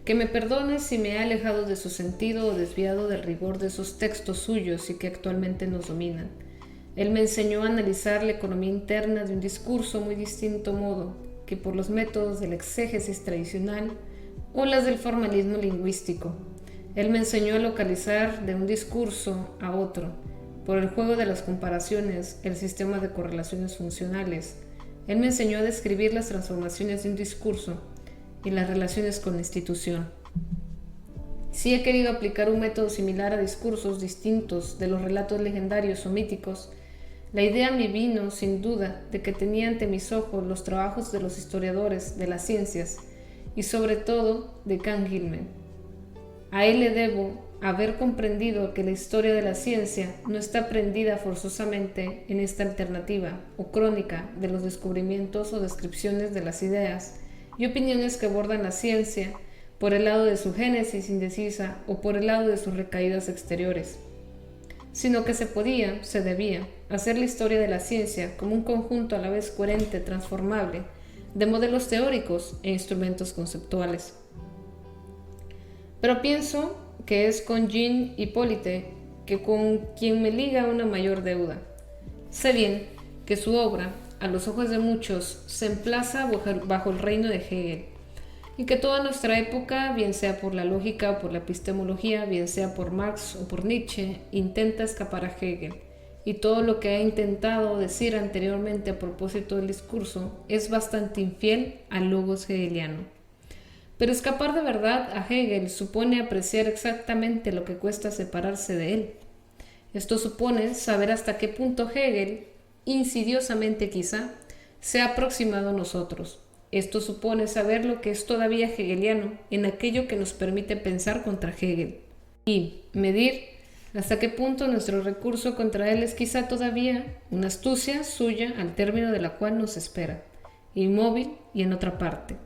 que me perdone si me he alejado de su sentido o desviado del rigor de esos textos suyos y que actualmente nos dominan. Él me enseñó a analizar la economía interna de un discurso muy distinto modo que por los métodos del exégesis tradicional o las del formalismo lingüístico. Él me enseñó a localizar de un discurso a otro, por el juego de las comparaciones, el sistema de correlaciones funcionales. Él me enseñó a describir las transformaciones de un discurso y las relaciones con la institución. Si he querido aplicar un método similar a discursos distintos de los relatos legendarios o míticos, la idea me vino, sin duda, de que tenía ante mis ojos los trabajos de los historiadores de las ciencias y sobre todo de Canguilhem. A él le debo haber comprendido que la historia de la ciencia no está prendida forzosamente en esta alternativa o crónica de los descubrimientos o descripciones de las ideas y opiniones que abordan la ciencia por el lado de su génesis indecisa o por el lado de sus recaídas exteriores, sino que se debía hacer la historia de la ciencia como un conjunto a la vez coherente, transformable, de modelos teóricos e instrumentos conceptuales. Pero pienso que es con Jean Hippolyte que con quien me liga una mayor deuda. Sé bien que su obra, a los ojos de muchos, se emplaza bajo el reino de Hegel, y que toda nuestra época, bien sea por la lógica o por la epistemología, bien sea por Marx o por Nietzsche, intenta escapar a Hegel, y todo lo que ha intentado decir anteriormente a propósito del discurso es bastante infiel al logos hegeliano. Pero escapar de verdad a Hegel supone apreciar exactamente lo que cuesta separarse de él. Esto supone saber hasta qué punto Hegel, insidiosamente quizá, se ha aproximado a nosotros. Esto supone saber lo que es todavía hegeliano en aquello que nos permite pensar contra Hegel y medir hasta qué punto nuestro recurso contra él es quizá todavía una astucia suya al término de la cual nos espera, inmóvil y en otra parte.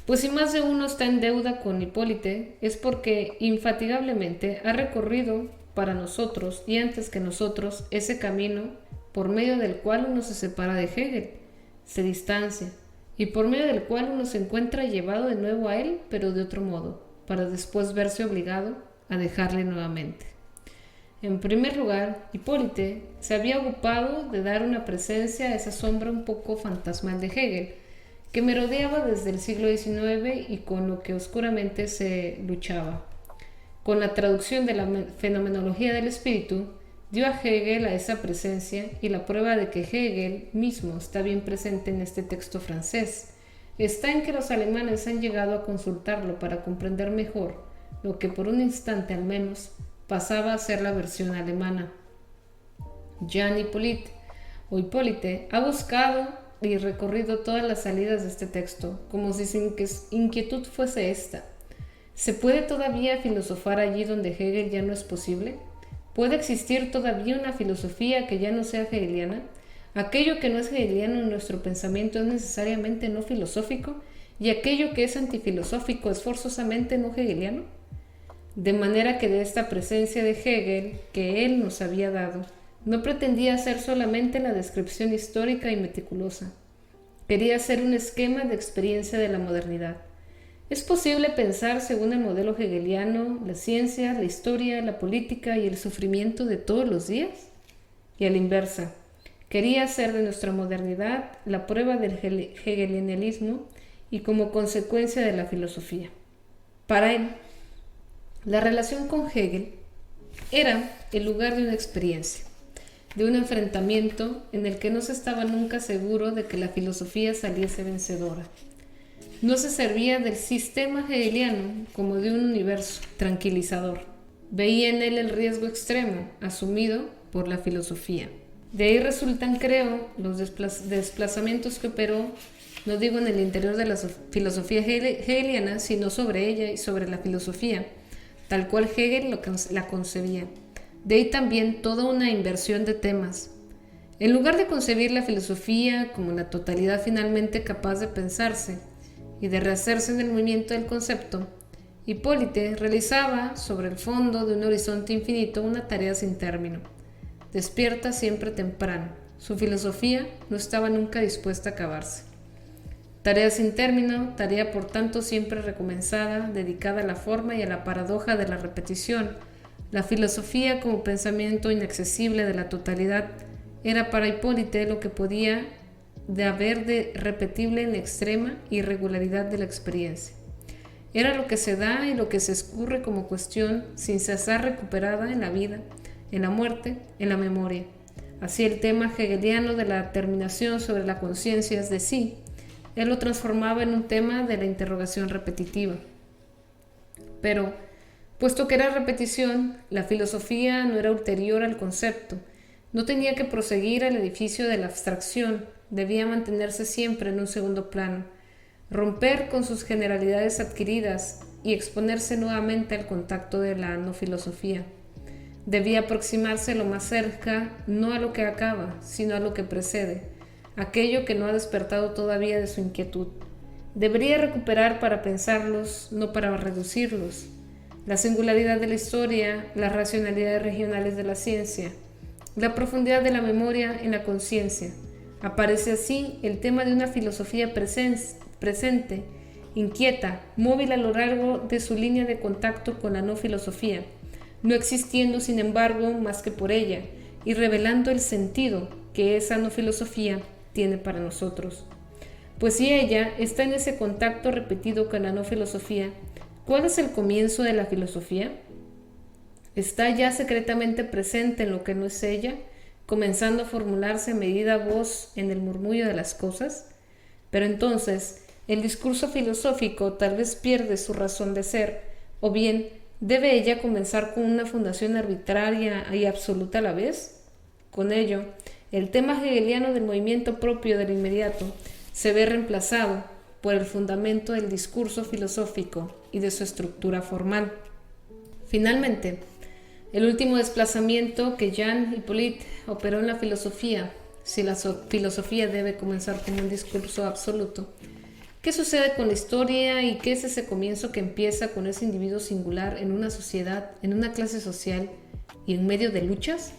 Pues si más de uno está en deuda con Hipólite es porque infatigablemente ha recorrido para nosotros y antes que nosotros ese camino por medio del cual uno se separa de Hegel, se distancia, y por medio del cual uno se encuentra llevado de nuevo a él, pero de otro modo, para después verse obligado a dejarle nuevamente. En primer lugar, Hipólite se había ocupado de dar una presencia a esa sombra un poco fantasmal de Hegel, que merodeaba desde el siglo XIX y con lo que oscuramente se luchaba. Con la traducción de la fenomenología del espíritu, dio a Hegel a esa presencia, y la prueba de que Hegel mismo está bien presente en este texto francés está en que los alemanes han llegado a consultarlo para comprender mejor lo que por un instante al menos pasaba a ser la versión alemana. Jean Hippolyte o Hipólite ha buscado y recorrido todas las salidas de este texto, como si sin inquietud fuese esta. ¿Se puede todavía filosofar allí donde Hegel ya no es posible? ¿Puede existir todavía una filosofía que ya no sea hegeliana? ¿Aquello que no es hegeliano en nuestro pensamiento es necesariamente no filosófico? ¿Y aquello que es antifilosófico es forzosamente no hegeliano? De manera que de esta presencia de Hegel que él nos había dado, no pretendía ser solamente la descripción histórica y meticulosa. Quería ser un esquema de experiencia de la modernidad. ¿Es posible pensar según el modelo hegeliano la ciencia, la historia, la política y el sufrimiento de todos los días? Y a la inversa, quería hacer de nuestra modernidad la prueba del hegelianismo y como consecuencia de la filosofía. Para él, la relación con Hegel era el lugar de una experiencia, de un enfrentamiento en el que no se estaba nunca seguro de que la filosofía saliese vencedora. No se servía del sistema hegeliano como de un universo tranquilizador. Veía en él el riesgo extremo asumido por la filosofía. De ahí resultan, creo, los desplazamientos que operó, no digo en el interior de la filosofía hegeliana, sino sobre ella y sobre la filosofía, tal cual Hegel la concebía. De ahí también toda una inversión de temas. En lugar de concebir la filosofía como la totalidad finalmente capaz de pensarse y de rehacerse en el movimiento del concepto, Hipólite realizaba sobre el fondo de un horizonte infinito una tarea sin término. Despierta siempre temprano. Su filosofía no estaba nunca dispuesta a acabarse. Tarea sin término, tarea por tanto siempre recomenzada, dedicada a la forma y a la paradoja de la repetición. La filosofía como pensamiento inaccesible de la totalidad era para Hipólite lo que podía de haber de repetible en la extrema irregularidad de la experiencia. Era lo que se da y lo que se escurre como cuestión sin cesar recuperada en la vida, en la muerte, en la memoria. Así el tema hegeliano de la terminación sobre la conciencia es de sí, él lo transformaba en un tema de la interrogación repetitiva. Pero, puesto que era repetición, la filosofía no era ulterior al concepto, no tenía que proseguir al edificio de la abstracción, debía mantenerse siempre en un segundo plano, romper con sus generalidades adquiridas y exponerse nuevamente al contacto de la no filosofía. Debía aproximarse lo más cerca, no a lo que acaba, sino a lo que precede, aquello que no ha despertado todavía de su inquietud. Debería recuperar para pensarlos, no para reducirlos. La singularidad de la historia, las racionalidades regionales de la ciencia, la profundidad de la memoria en la conciencia. Aparece así el tema de una filosofía presente, inquieta, móvil a lo largo de su línea de contacto con la no filosofía, no existiendo sin embargo más que por ella, y revelando el sentido que esa no filosofía tiene para nosotros. Pues si ella está en ese contacto repetido con la no filosofía, ¿cuál es el comienzo de la filosofía? ¿Está ya secretamente presente en lo que no es ella, comenzando a formularse a medida voz en el murmullo de las cosas? Pero entonces, el discurso filosófico tal vez pierde su razón de ser, o bien, ¿debe ella comenzar con una fundación arbitraria y absoluta a la vez? Con ello, el tema hegeliano del movimiento propio del inmediato se ve reemplazado por el fundamento del discurso filosófico y de su estructura formal. Finalmente, el último desplazamiento que Jean Hippolyte operó en la filosofía, si la filosofía debe comenzar como un discurso absoluto, ¿qué sucede con la historia y qué es ese comienzo que empieza con ese individuo singular en una sociedad, en una clase social y en medio de luchas?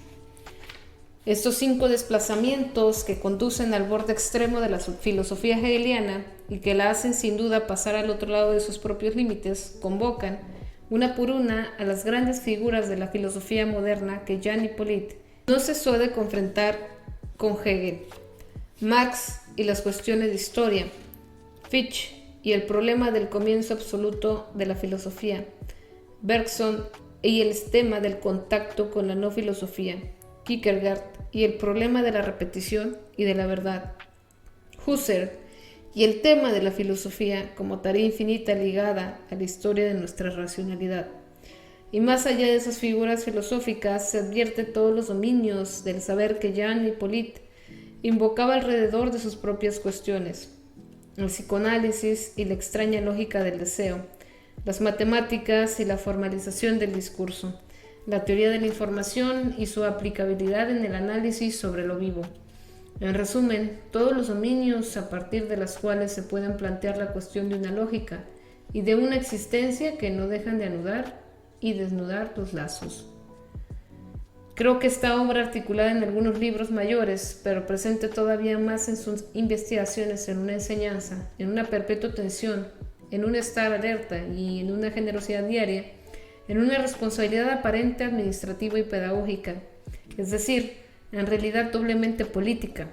Estos 5 desplazamientos que conducen al borde extremo de la filosofía hegeliana y que la hacen sin duda pasar al otro lado de sus propios límites, convocan, una por una, a las grandes figuras de la filosofía moderna que Jean Hippolyte no cesó de confrontar con Hegel. Marx y las cuestiones de historia, Fichte y el problema del comienzo absoluto de la filosofía, Bergson y el tema del contacto con la no filosofía, Kierkegaard y el problema de la repetición y de la verdad, Husserl y el tema de la filosofía como tarea infinita ligada a la historia de nuestra racionalidad. Y más allá de esas figuras filosóficas se advierte todos los dominios del saber que Jean Hippolyte invocaba alrededor de sus propias cuestiones, el psicoanálisis y la extraña lógica del deseo, las matemáticas y la formalización del discurso, la teoría de la información y su aplicabilidad en el análisis sobre lo vivo. En resumen, todos los dominios a partir de los cuales se pueden plantear la cuestión de una lógica y de una existencia que no dejan de anudar y desnudar los lazos. Creo que esta obra, articulada en algunos libros mayores, pero presente todavía más en sus investigaciones, en una enseñanza, en una perpetua tensión, en un estar alerta y en una generosidad diaria, en una responsabilidad aparente administrativa y pedagógica, es decir, en realidad doblemente política,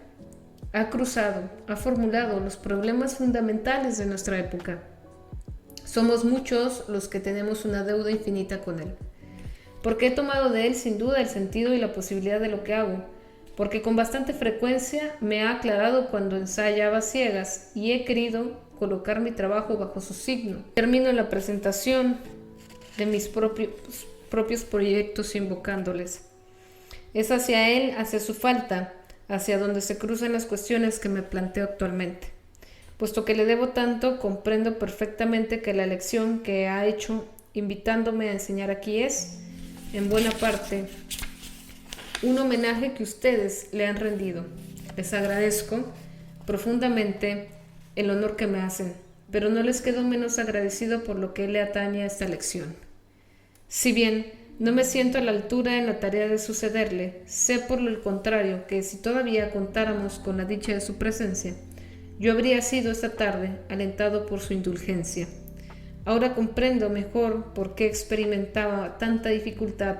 ha cruzado, ha formulado los problemas fundamentales de nuestra época. Somos muchos los que tenemos una deuda infinita con él. Porque he tomado de él sin duda el sentido y la posibilidad de lo que hago, porque con bastante frecuencia me ha aclarado cuando ensayaba ciegas y he querido, colocar mi trabajo bajo su signo. Termino la presentación de mis propios proyectos invocándoles. Es hacia él, hacia su falta, hacia donde se cruzan las cuestiones que me planteo actualmente. Puesto que le debo tanto, comprendo perfectamente que la elección que ha hecho invitándome a enseñar aquí es, en buena parte, un homenaje que ustedes le han rendido. Les agradezco profundamente el honor que me hacen, pero no les quedo menos agradecido por lo que le atañe a esta lección. Si bien no me siento a la altura en la tarea de sucederle, sé por el contrario que si todavía contáramos con la dicha de su presencia, yo habría sido esta tarde alentado por su indulgencia. Ahora comprendo mejor por qué experimentaba tanta dificultad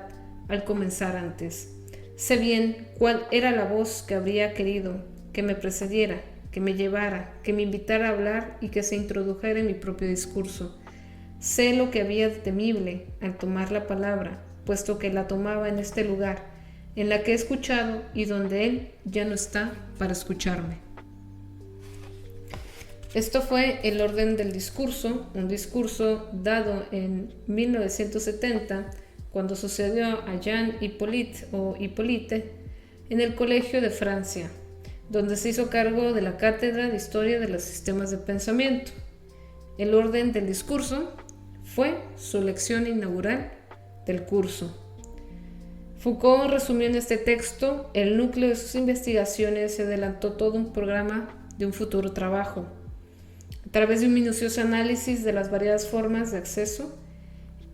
al comenzar antes. Sé bien cuál era la voz que habría querido que me precediera, que me llevara, que me invitara a hablar y que se introdujera en mi propio discurso. Sé lo que había de temible al tomar la palabra, puesto que la tomaba en este lugar, en la que he escuchado y donde él ya no está para escucharme. Esto fue el orden del discurso, un discurso dado en 1970, cuando sucedió a Jean Hippolyte en el Colegio de Francia, donde se hizo cargo de la Cátedra de Historia de los Sistemas de Pensamiento. El orden del discurso fue su lección inaugural del curso. Foucault resumió en este texto el núcleo de sus investigaciones y adelantó todo un programa de un futuro trabajo. A través de un minucioso análisis de las variadas formas de acceso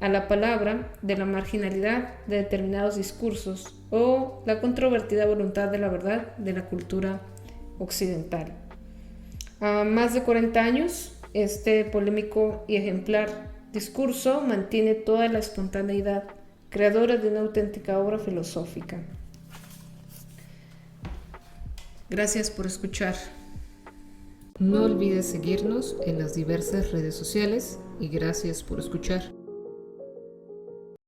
a la palabra, de la marginalidad de determinados discursos o la controvertida voluntad de la verdad de la cultura occidental. A más de 40 años, este polémico y ejemplar discurso mantiene toda la espontaneidad creadora de una auténtica obra filosófica. Gracias por escuchar. No olvides seguirnos en las diversas redes sociales y gracias por escuchar.